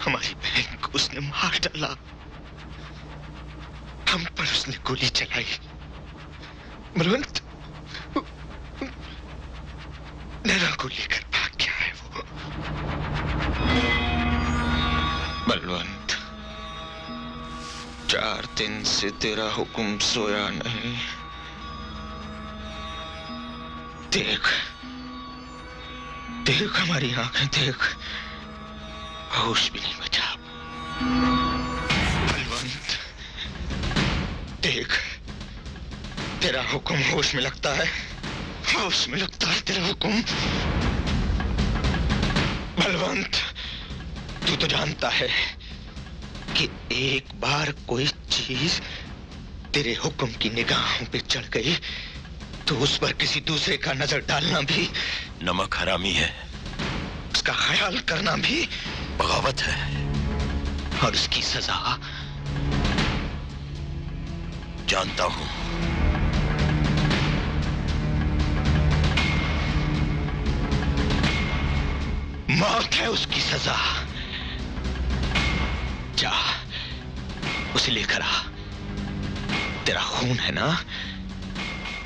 हमारी बहन को उसने मार डाला, हम पर उसने गोली चलाई। बलवंत नैना को लेकर भाग गया है वो। बलवंत दिन से तेरा हुक्म सोया नहीं। देख देख हमारी आंखें देख, होश भी नहीं बचा। बलवंत देख, तेरा हुक्म होश में लगता है, होश में लगता है तेरा हुक्म। बलवंत तू तो जानता है कि एक बार कोई चीज तेरे हुक्म की निगाहों पे चढ़ गई तो उस पर किसी दूसरे का नजर डालना भी नमक हरामी है, उसका ख्याल करना भी बगावत है, और उसकी सजा जानता हूं। मौत है उसकी सजा। जा उसे लेकर आ, तेरा खून है ना,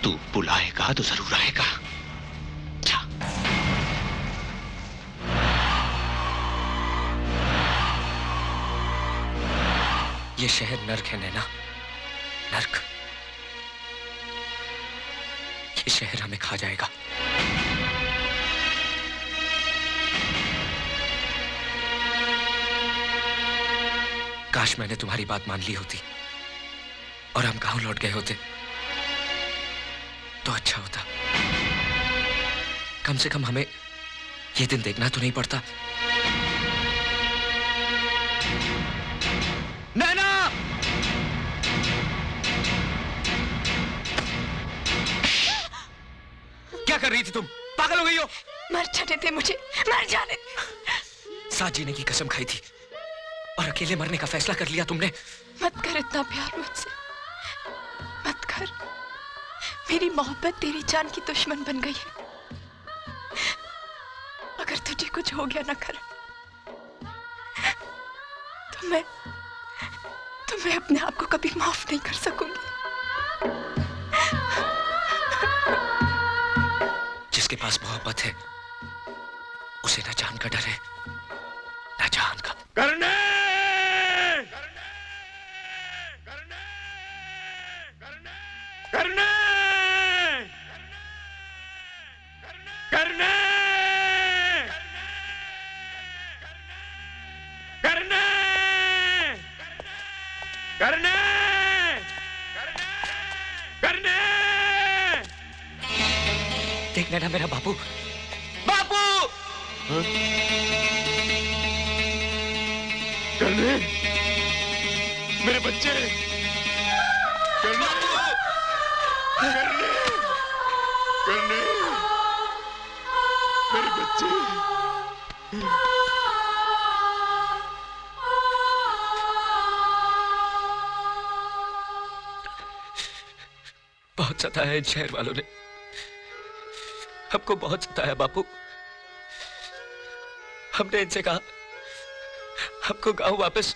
तू बुलाएगा तो जरूर आएगा। जा। ये शहर नर्क है नैना, नर्क। ये शहर हमें खा जाएगा। काश मैंने तुम्हारी बात मान ली होती और हम गांव लौट गए होते तो अच्छा होता। कम से कम हमें ये दिन देखना तो नहीं पड़ता। नैना! क्या कर रही थी तुम? पागल हो गई हो? मर जाने दे मुझे, मर जाने दे। साथ जीने की कसम खाई थी और अकेले मरने का फैसला कर लिया तुमने। मत कर इतना प्यार मुझसे, मत कर। मेरी मोहब्बत तेरी जान की दुश्मन बन गई है। अगर तुझे कुछ हो गया ना करण, तो मैं अपने आप को कभी माफ नहीं कर सकूंगी। जिसके पास मोहब्बत है उसे न जान का डर है न जान का। करने करने करने करने करने करने देख नैना, मेरा बापू। बापू! करने मेरे बच्चे, करने करने करने मेरे बच्चे। बहुत सताया इन शहर वालों ने, हमको बहुत सताया बापू। हमने इनसे कहा हमको गांव वापस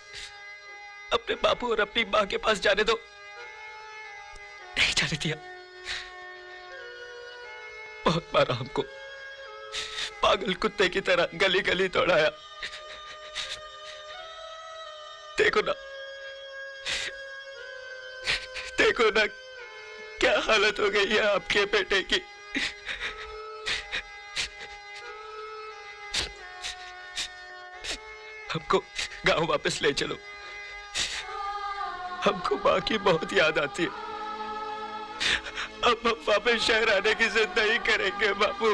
अपने बापू और अपनी मां के पास जाने दो, नहीं जाने दिया। बहुत मारा हमको, पागल कुत्ते की तरह गली गली दौड़ाया। देखो ना, देखो ना क्या हालत हो गई है आपके बेटे की। हमको गांव वापस ले चलो, हमको मां की बहुत याद आती है। अब हम वापस शहर आने की जिद नहीं करेंगे बापू।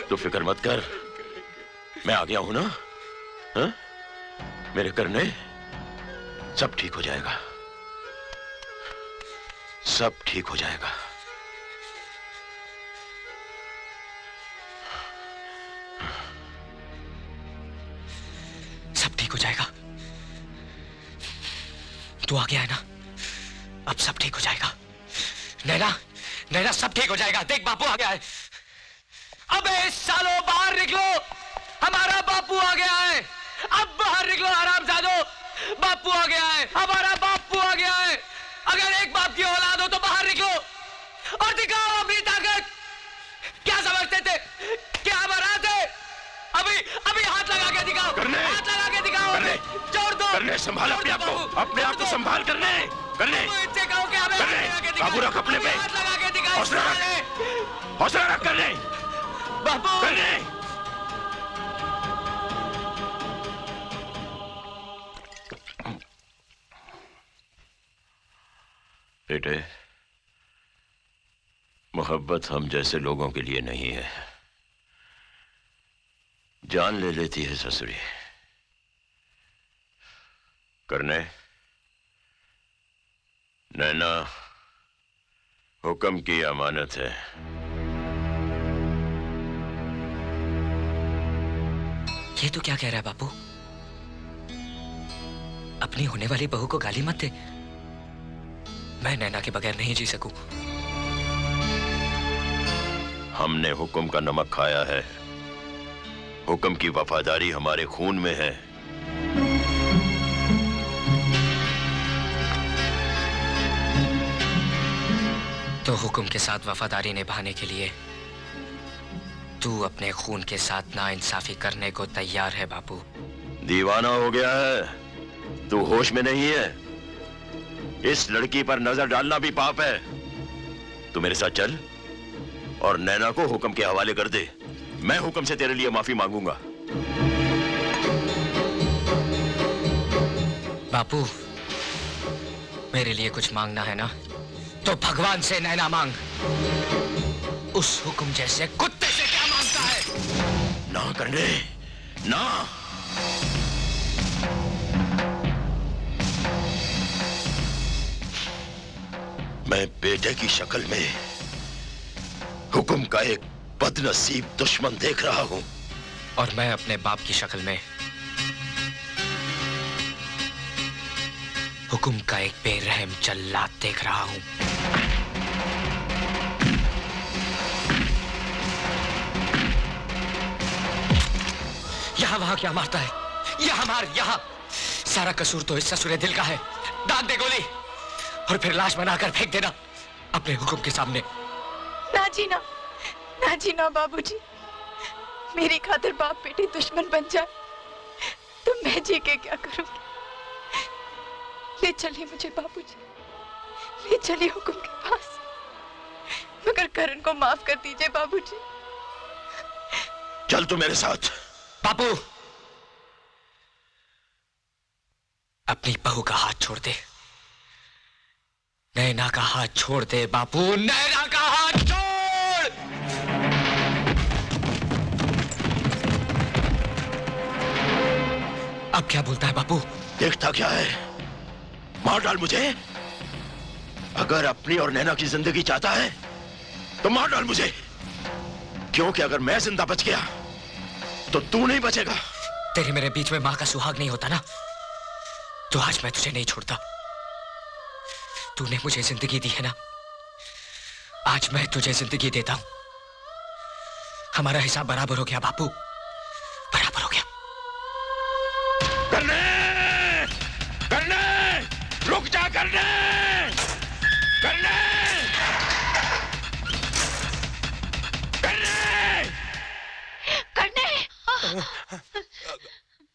तू फिक्र मत कर, मैं आ गया हूं ना। हा? मेरे करने सब ठीक हो जाएगा, सब ठीक हो जाएगा। सब ठीक हो जाएगा। तू आ गया है ना, अब सब ठीक हो जाएगा। नैना, नैना सब ठीक हो जाएगा। देख बापू आ गया है। अबे सालों बाहर निकलो, हमारा बापू आ गया है। अब बाहर निकलो हरामजादो, बापू आ गया है, हमारा बापू आ गया है। अगर एक बाप की औलाद हो तो बाहर निकलो और दिखाओ अपनी ताकत। क्या समझते थे कि हम हरा थे? अभी अभी हाथ लगा के दिखाओ, हाथ लगा के दिखाओ, जोड़ दो, संभाल अपने आप को संभाल करने बाबू रख अपने पे, हौसला रख करने करने। बेटे, मोहब्बत हम जैसे लोगों के लिए नहीं है, जान ले लेती है ससुरी। करने नैना हुक्म की अमानत है। ये तो क्या कह रहा है बापू? अपनी होने वाली बहू को गाली मत दे। मैं नैना के बगैर नहीं जी सकूं। हमने हुक्म का नमक खाया है, हुक्म की वफादारी हमारे खून में है। तो हुक्म के साथ वफादारी निभाने के लिए तू अपने खून के साथ नाइंसाफी करने को तैयार है बापू? दीवाना हो गया है, तू होश में नहीं है। इस लड़की पर नजर डालना भी पाप है। तू मेरे साथ चल और नैना को हुक्म के हवाले कर दे। मैं हुक्म से तेरे लिए माफी मांगूंगा। बापू, मेरे लिए कुछ मांगना है ना, तो भगवान से नैना मांग। उस हुक्म जैसे कुत्ते से क्या मांगता है? ना करने ना। मैं बेटे की शक्ल में हुक्म का एक बदनसीब दुश्मन देख रहा हूं, और मैं अपने बाप की शक्ल में हुक्म का एक बेरहम जल्लाद देख रहा हूं। यहां वहां क्या मारता है? यहां मार, यहां। सारा कसूर तो इस ससुरे दिल का है। दाग दे गोली और फिर लाश बनाकर फेंक देना अपने हुक्म के सामने। ना जी ना बाबूजी, मेरी खातिर बाप बेटे दुश्मन बन जाए तो मैं जी के क्या करूंगी? ले चलिए मुझे बाबूजी, ले चलिए हुक्म के पास, मगर करण को माफ कर दीजिए बाबूजी। चल तू मेरे साथ। बापू, अपनी बहू का हाथ छोड़ दे। नैना का हाथ छोड़ दे बापू, नैना का हाथ छोड़। अब क्या बोलता है बापू? देखता क्या है? मार डाल मुझे। अगर अपनी और नैना की जिंदगी चाहता है तो मार डाल मुझे, क्योंकि अगर मैं जिंदा बच गया तो तू नहीं बचेगा। तेरे मेरे बीच में मां का सुहाग नहीं होता ना, तो आज मैं तुझे नहीं छोड़ता। तूने मुझे जिंदगी दी है ना, आज मैं तुझे जिंदगी देता हूं। हमारा हिसाब बराबर हो गया बापू, बराबर हो गया। करने रुक जा, करने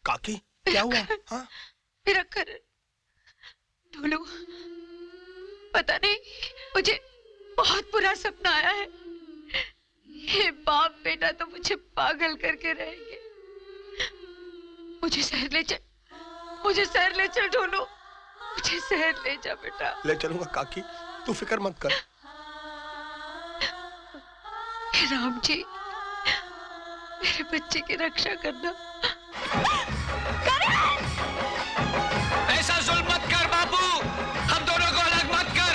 काकी, क्या हुआ? हाँ? मेरा करण, ढोलू, पता नहीं, मुझे बहुत बुरा सपना आया है। ये बाप बेटा तो मुझे पागल करके रहेंगे। मुझे शहर ले चल ढोलू, मुझे शहर ले जा बेटा। ले चलूंगा काकी, तू फिक्र मत कर। राम जी, मेरे बच्चे की रक्षा करना। ऐसा जुल्म मत कर बापू, हम दोनों को अलग मत कर।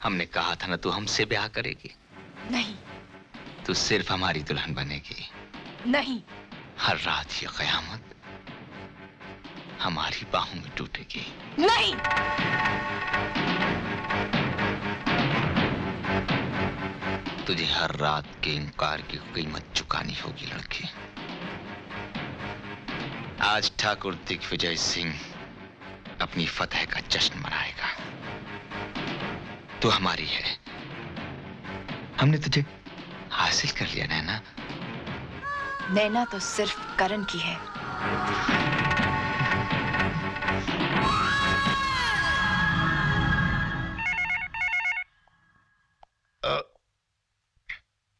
हमने कहा था ना, तू हमसे ब्याह करेगी। नहीं तू सिर्फ हमारी दुल्हन बनेगी। नहीं, हर रात ये कयामत हमारी बाहों में टूटेगी। नहीं, तुझे हर रात के इनकार की कीमत चुकानी होगी लड़की। आज ठाकुर दिग्विजय सिंह अपनी फतह का जश्न मनाएगा। तू हमारी है, हमने तुझे हासिल कर लिया नैना। नैना तो सिर्फ करण की है।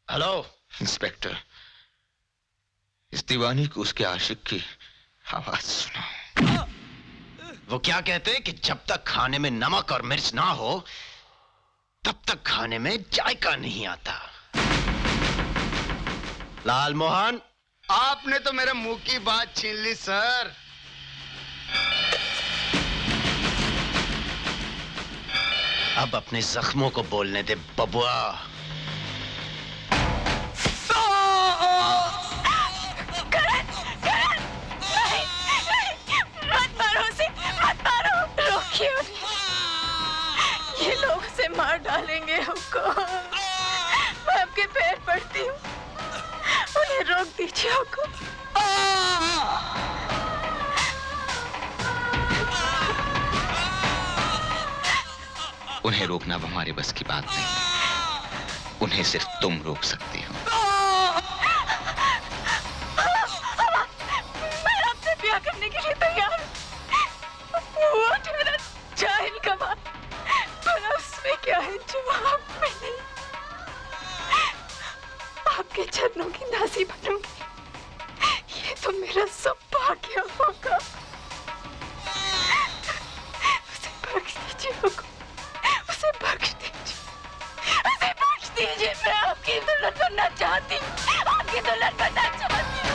हेलो इंस्पेक्टर, इस दीवानी को उसके आशिक की आवाज सुनाओ। वो क्या कहते हैं कि जब तक खाने में नमक और मिर्च ना हो तब तक खाने में जायका नहीं आता। लाल मोहन, आपने तो मेरे मुंह की बात छीन ली सर। अब अपने जख्मों को बोलने दे बबुआ। मत मारो उसे, मत मारो, रोकिए उन्हें। ये लोग उसे मार डालेंगे हमको। मैं आपके पैर पड़ती हूँ, उन्हें रोक दीजिए हमको। उन्हें रोकना हमारे बस की बात नहीं, उन्हें सिर्फ तुम रोक सकती हो। मैं आपसे ब्याह करने के लिए तैयार हूँ। वो मेरा जाहिल कमाल, पर उसमें क्या है जो आप में नहीं। आपके चरणों की दासी बनूंगी, ये तो मेरा सौभाग्य होगा। उसे बख्श दीजिए हमको, उसे बख्श दीजिए, उसे बख्श दीजिए। मैं आपकी दुल्हन बनना चाहती हूँ, आपकी दुल्हन बनना चाहती हूँ।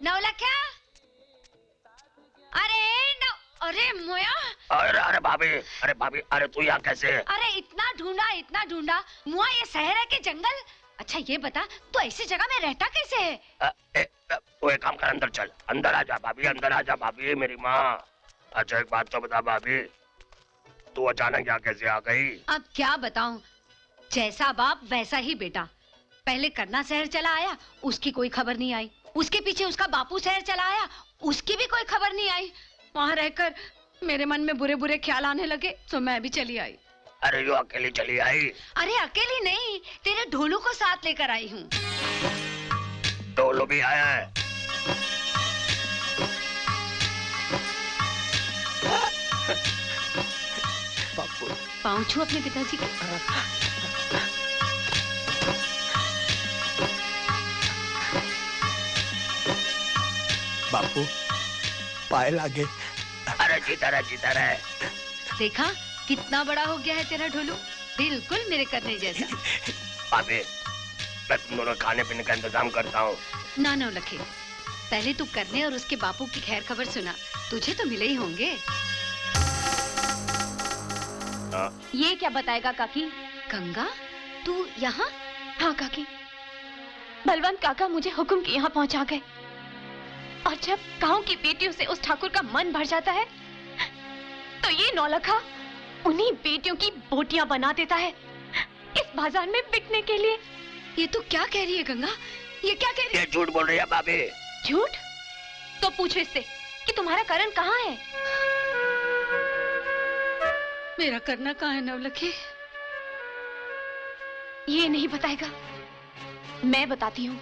नौलखा, अरे मोया, अरे भाभी, अरे तू यहाँ कैसे? अरे इतना ढूंढा मुआ, ये शहर है कि जंगल? अच्छा ये बता, तू ऐसी जगह में रहता कैसे है? तू एक काम कर, अंदर चल, अंदर आजा भाभी, अंदर आजा भाभी, मेरी माँ। अच्छा एक बात तो बता भाभी, तू अचानक यहाँ कैसे आ गई? अब क्या बताऊं, जैसा बाप वैसा ही बेटा। पहले करना शहर चला आया, उसकी कोई खबर नहीं आई। उसके पीछे उसका बापू शहर चला आया, उसकी भी कोई खबर नहीं आई। वहाँ रहकर मेरे मन में बुरे बुरे ख्याल आने लगे, तो मैं भी चली आई। अरे यो अकेली चली आई? अरे अकेली नहीं, तेरे ढोलू को साथ लेकर आई हूँ। ढोलू भी आया है? पाँव छू अपने पिताजी का। बापू पाए लागे। अरे जीता रहे। देखा कितना बड़ा हो गया है तेरा ढोलू, बिल्कुल मेरे करने जैसा। भाभी, मैं तुम दोनों खाने पीने का इंतजाम करता हूँ। ना लखे, पहले तू करने और उसके बापू की खैर खबर सुना, तुझे तो मिले ही होंगे। ये क्या बताएगा काकी? गंगा, तू यहाँ? हाँ काकी, बलवंत काका मुझे हुक्म के यहाँ पहुँचा गए, और जब गांव की बेटियों से उस ठाकुर का मन भर जाता है तो ये नौलखा उन्हीं बेटियों की बोटियां बना देता है इस बाजार में बिकने के लिए। ये तू क्या कह रही है गंगा? ये क्या कह रही है? ये झूठ बोल रही है भाभी। झूठ? तो पूछो इससे कि तुम्हारा करण कहाँ है? मेरा करना कहाँ है नवलखी? ये नहीं बताएगा, मैं बताती हूँ।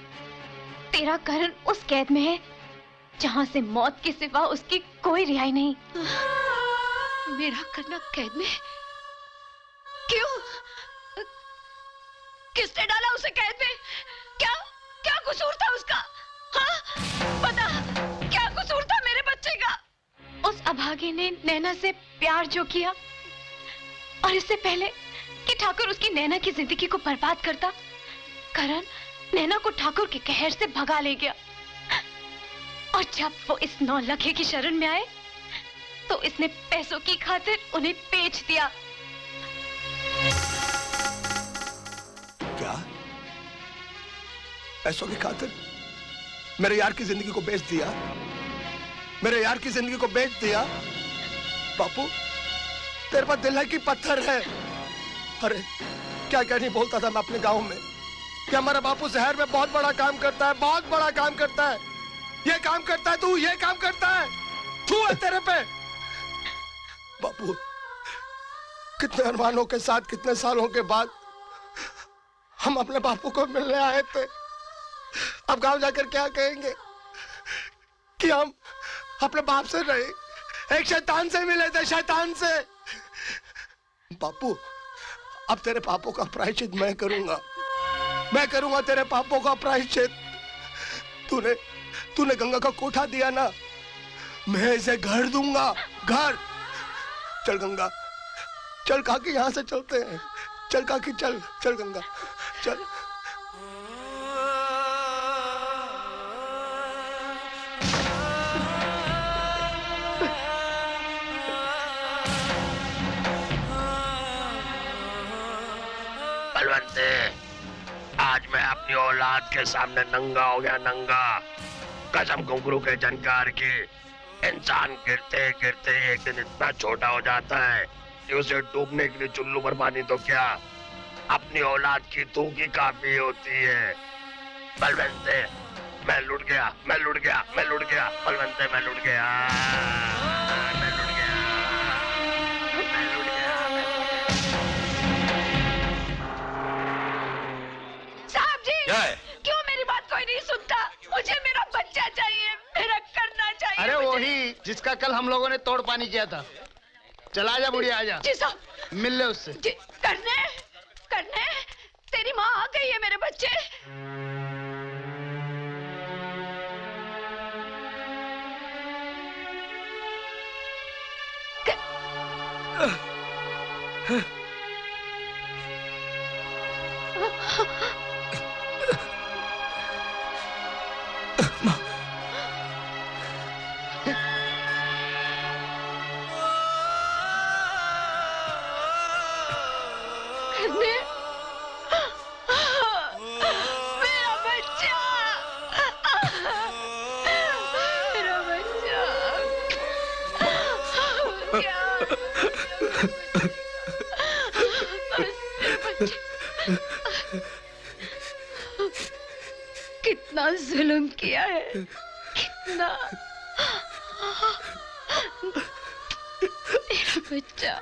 तेरा करण उस कैद में है जहाँ से मौत के सिवा उसकी कोई रिहाई नहीं। मेरा करना कैद में? क्यों? किसने डाला उसे कैद में? क्या कसूर था उसका? हाँ? बता, क्या कसूर था मेरे बच्चे का? उस अभागे ने नैना से प्यार जो किया, और इससे पहले कि ठाकुर उसकी नैना की जिंदगी को बर्बाद करता, करण नैना को ठाकुर के कहर से भगा ले गया। और जब वो इस नौलखे की शरण में आए तो इसने पैसों की खातिर उन्हें बेच दिया। क्या? पैसों की खातिर मेरे यार की जिंदगी को बेच दिया? मेरे यार की जिंदगी को बेच दिया? बापू, तेरे पास दिल है कि पत्थर है? अरे क्या नहीं बोलता था मैं अपने गांव में कि हमारा बापू शहर में बहुत बड़ा काम करता है, बहुत बड़ा काम करता है। ये काम करता है, तू ये काम करता है, तू है तेरे पे। बापू, कितने अरमानों के साथ कितने सालों के बाद हम अपने बापू को मिलने आए थे। अब गांव जाकर क्या कहेंगे कि हम अपने बाप से नहीं, एक शैतान से मिले थे, शैतान से। बापू, अब तेरे पापों का प्रायश्चित मैं करूंगा तेरे पापों का प्रायश्चित। तूने गंगा का कोठा दिया ना, मैं इसे घर दूंगा, घर। चल गंगा, चल काकी, यहाँ से चलते हैं। चल काकी, चल चल गंगा, चल। बलवंते, आज मैं अपनी औलाद के सामने नंगा हो गया, नंगा। कसम घुंघरू के झनकार की। इंसान गिरते गिरते एक दिन इतना छोटा हो जाता है कि उसे डूबने के लिए चुल्लू भर पानी तो क्या, अपनी औलाद की थूकी काफी होती है। बलवंते, मैं लुट गया बलवंते, मैं लुट गया। साहब जी, क्यों मेरी बात कोई नहीं सुनता? मुझे मेरा बच्चा चाहिए, मेरा करना चाहिए। अरे वही जिसका कल हम लोगों ने तोड़ पानी किया था। चला जा बुढ़िया, आजा। जी साहब। मिल ले उससे। करने तेरी माँ आ गई है मेरे बच्चे। कितना जुल्म किया है, कितना। मेरा बच्चा।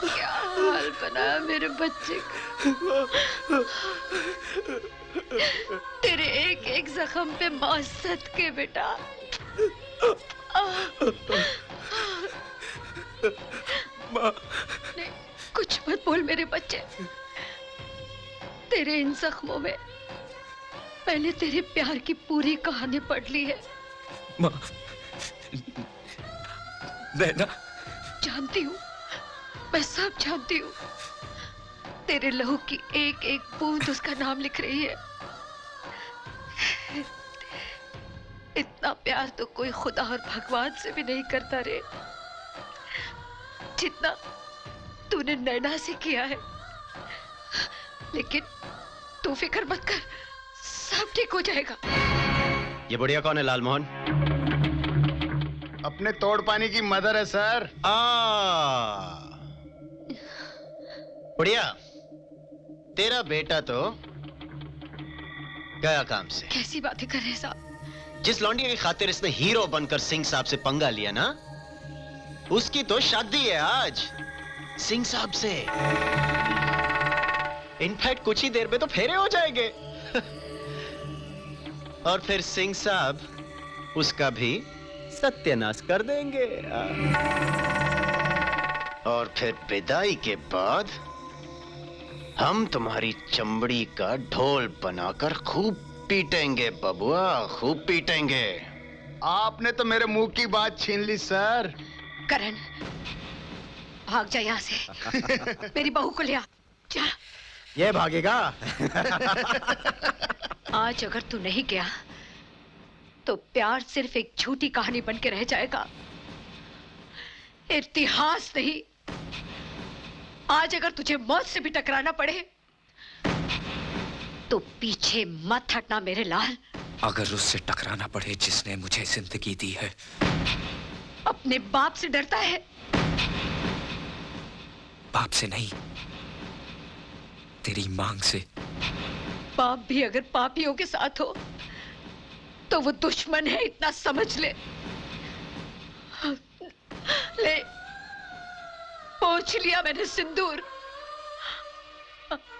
क्या हाल बना मेरे बच्चे का। तेरे एक एक जख्म पे मौत सदके बेटा। नहीं, कुछ मत बोल मेरे बच्चे। तेरे इन जख्मों में मैंने तेरे प्यार की पूरी कहानी पढ़ ली है। माँ, नैना। जानती हूँ, मैं सब जानती हूँ। तेरे लहू की एक एक बूंद उसका नाम लिख रही है। इतना प्यार तो कोई खुदा और भगवान से भी नहीं करता रे, जितना तूने नैना से किया है। लेकिन तू फिक्र मत कर, सब ठीक हो जाएगा। ये बुढ़िया कौन है लालमोहन? अपने तोड़ पानी की मदर है सर। बुढ़िया, तेरा बेटा तो गया काम से। कैसी बातें कर रहे साहब? जिस लौंडी की खातिर इसने हीरो बनकर सिंह साहब से पंगा लिया ना, उसकी तो शादी है आज सिंह साहब से। इनफैक्ट कुछ ही देर में तो फेरे हो जाएंगे। और फिर सिंह साहब उसका भी सत्यानाश कर देंगे। और फिर विदाई के बाद हम तुम्हारी चमड़ी का ढोल बनाकर खूब पीटेंगे बबुआ, खूब पीटेंगे। आपने तो मेरे मुंह की बात छीन ली सर। करण, भाग जा यहाँ से। मेरी बहू को ले आ, जा। ये भागेगा? आज अगर तू नहीं गया तो प्यार सिर्फ एक झूठी कहानी बन के रह जाएगा, इतिहास नहीं। आज अगर तुझे मौत से भी टकराना पड़े तो पीछे मत हटना मेरे लाल। अगर उससे टकराना पड़े जिसने मुझे जिंदगी दी है। अपने बाप से डरता है? बाप से नहीं, तेरी मांग से। बाप भी अगर पापियों के साथ हो तो वो दुश्मन है, इतना समझ ले। ले, पोंछ लिया मैंने सिंदूर।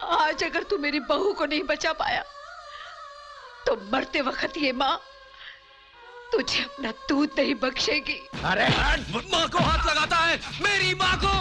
आज अगर तू मेरी बहू को नहीं बचा पाया तो मरते वक्त ये माँ तुझे अपना दूध नहीं बख्शेगी। अरे माँ को हाथ लगाता है, मेरी माँ को।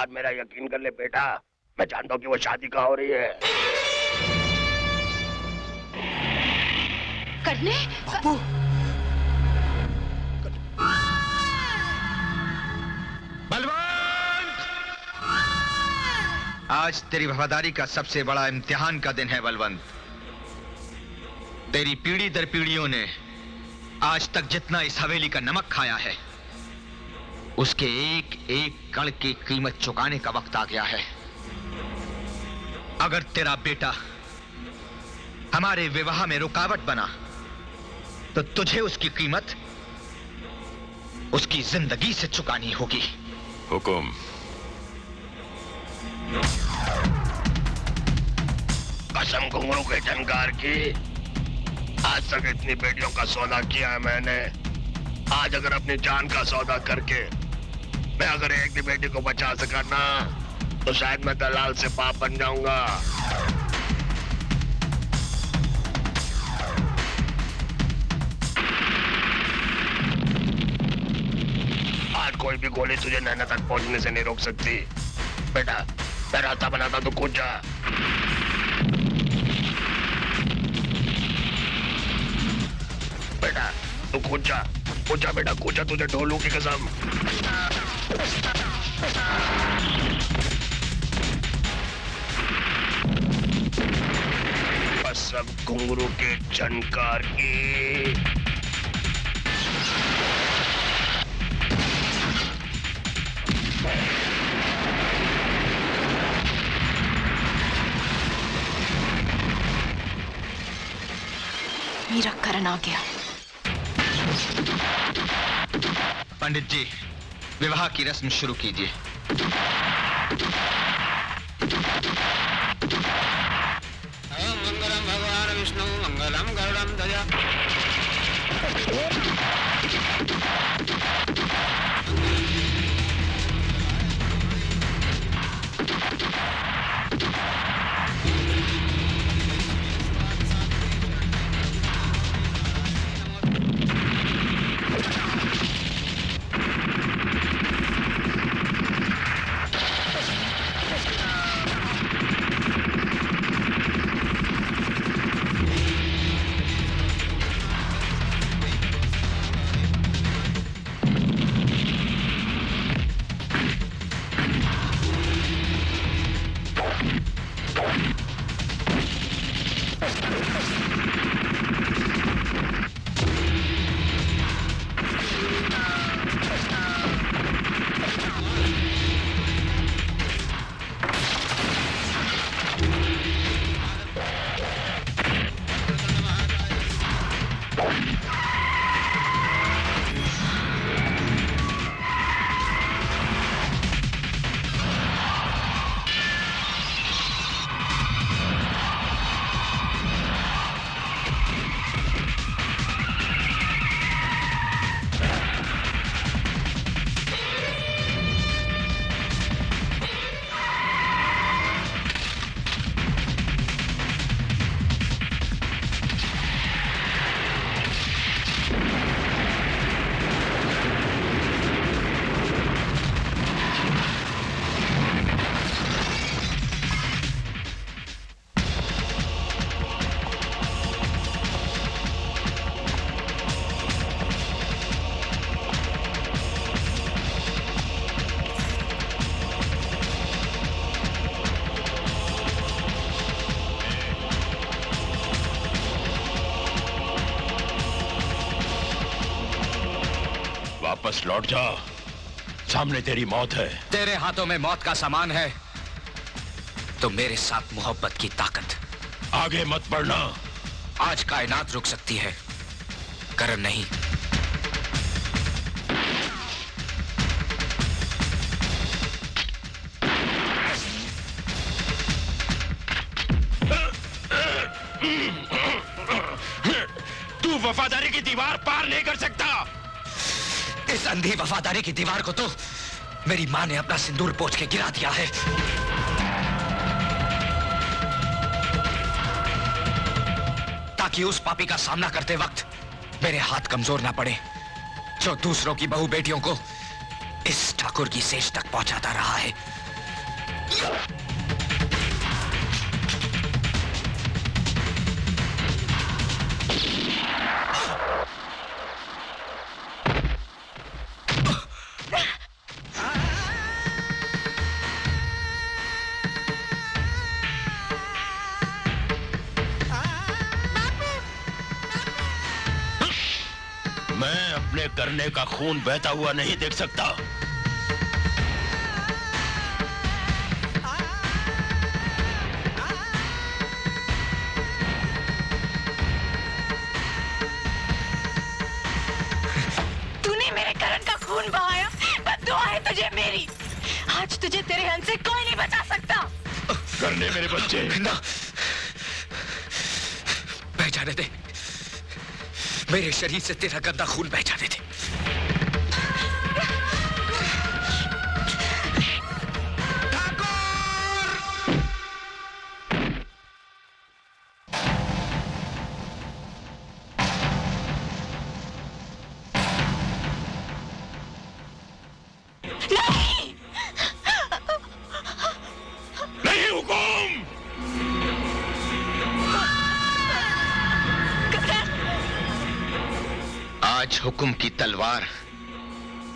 मेरा यकीन कर ले बेटा, मैं जानता हूँ कि वो शादी कहाँ हो रही है। करने बापू, बलवंत, आज तेरी वफादारी का सबसे बड़ा इम्तिहान का दिन है बलवंत। तेरी पीढ़ी दर पीढ़ियों ने आज तक जितना इस हवेली का नमक खाया है उसके एक एक कण की कीमत चुकाने का वक्त आ गया है। अगर तेरा बेटा हमारे विवाह में रुकावट बना तो तुझे उसकी कीमत उसकी जिंदगी से चुकानी होगी। हुकुम। कसम घुंघरू के झनकार की, आज तक इतनी बेटियों का सौदा किया है मैंने। आज अगर अपनी जान का सौदा करके मैं अगर एक भी बेटी को बचा सका ना तो शायद मैं दलाल से बाप बन जाऊंगा। आज कोई भी गोली तुझे नैना तक पहुंचने से नहीं रोक सकती। बेटा, मैं रास्ता बनाता तो कूद जा। बेटा तू कूद जा बेटा, कूद जा, तुझे ढोलू की कसम। कसम घुंघरू के झनकार की। मेरा करण आ गया। पंडित जी, विवाह की रस्म शुरू कीजिए। मंगलम भगवान विष्णु मंगलम गरुड़म ध्वजा। वापस लौट जा, सामने तेरी मौत है। तेरे हाथों में मौत का सामान है तो मेरे साथ मोहब्बत की ताकत। आगे मत बढ़ना। आज कायनात रुक सकती है, करण नहीं। तू वफादारी की दीवार पार नहीं कर सकता। इस अंधी वफादारी की दीवार को तो मेरी मां ने अपना सिंदूर पोंछ के गिरा दिया है। ताकि उस पापी का सामना करते वक्त मेरे हाथ कमजोर ना पड़े, जो दूसरों की बहू बेटियों को इस ठाकुर की सेज तक पहुंचाता रहा है। मैं अपने करने का खून बहता हुआ नहीं देख सकता। तूने मेरे करण का खून बहाया, बद्दुआ है तुझे मेरी। आज तुझे तेरे हंस से कोई नहीं बचा सकता। करने मेरे बच्चे ना, बह जाने दे। मेरे शरीर से तेरा गंदा खून बह जाने दे। नहीं हुकुम। आज हुकुम की तलवार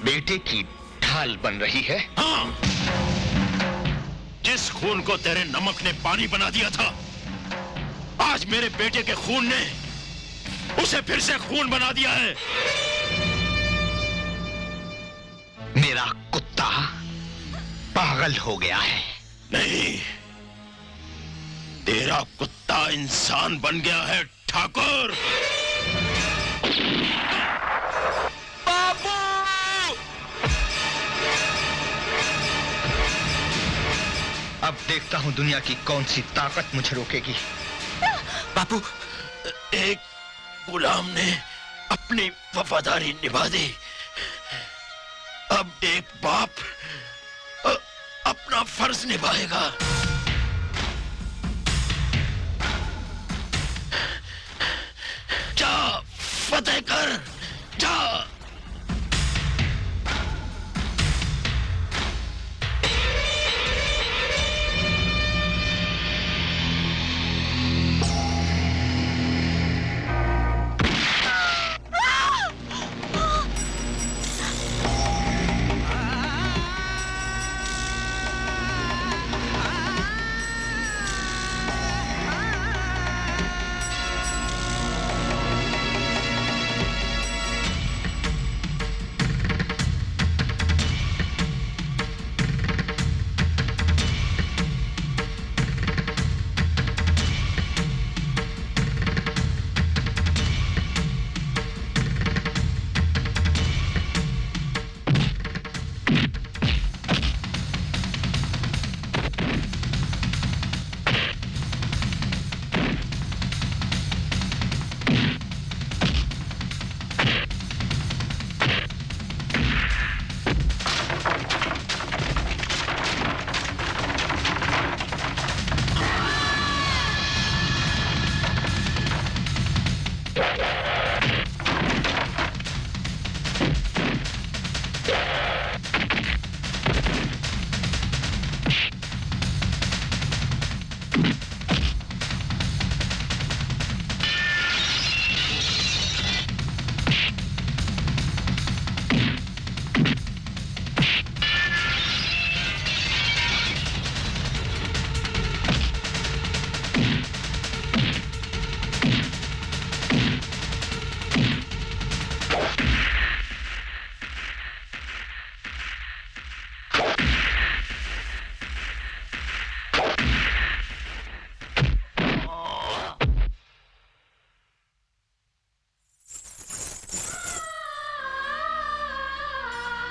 बेटे की ढाल बन रही है। हाँ, जिस खून को तेरे नमक ने पानी बना दिया था, आज मेरे बेटे के खून ने उसे फिर से खून बना दिया है। मेरा कुत्ता पागल हो गया है। नहीं, तेरा कुत्ता इंसान बन गया है ठाकुर। अब देखता हूं दुनिया की कौन सी ताकत मुझे रोकेगी। बापू, एक गुलाम ने अपनी वफादारी निभा दी, अब एक बाप अपना फर्ज निभाएगा। जा, फतेह कर, जा।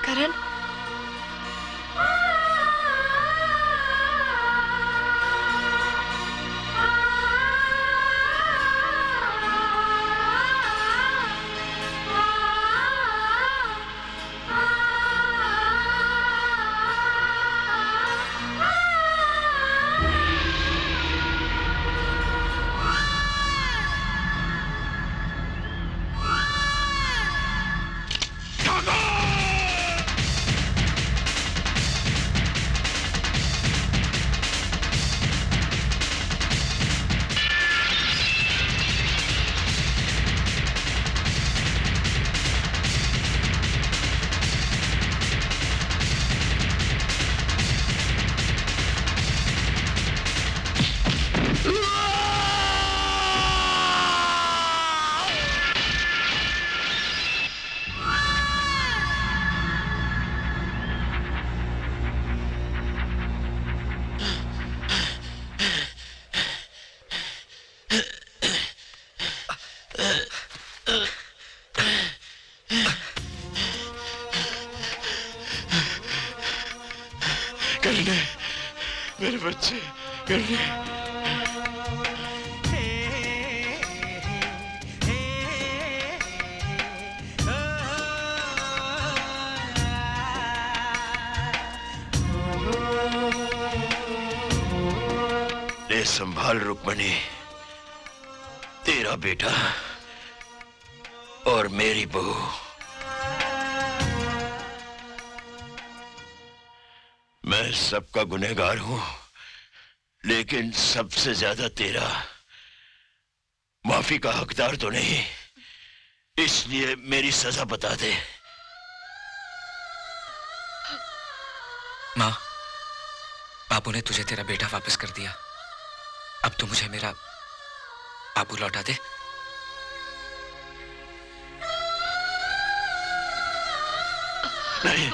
करण, करने मेरे बच्चे करने। ले संभाल रुक्मणी, तेरा बेटा और मेरी बहू। मैं सबका गुनहगार हूं, लेकिन सबसे ज्यादा तेरा। माफी का हकदार तो नहीं, इसलिए मेरी सजा बता दे। माँ, बापू ने तुझे तेरा बेटा वापस कर दिया। अब तू मुझे मेरा बापू लौटा दे। नहीं,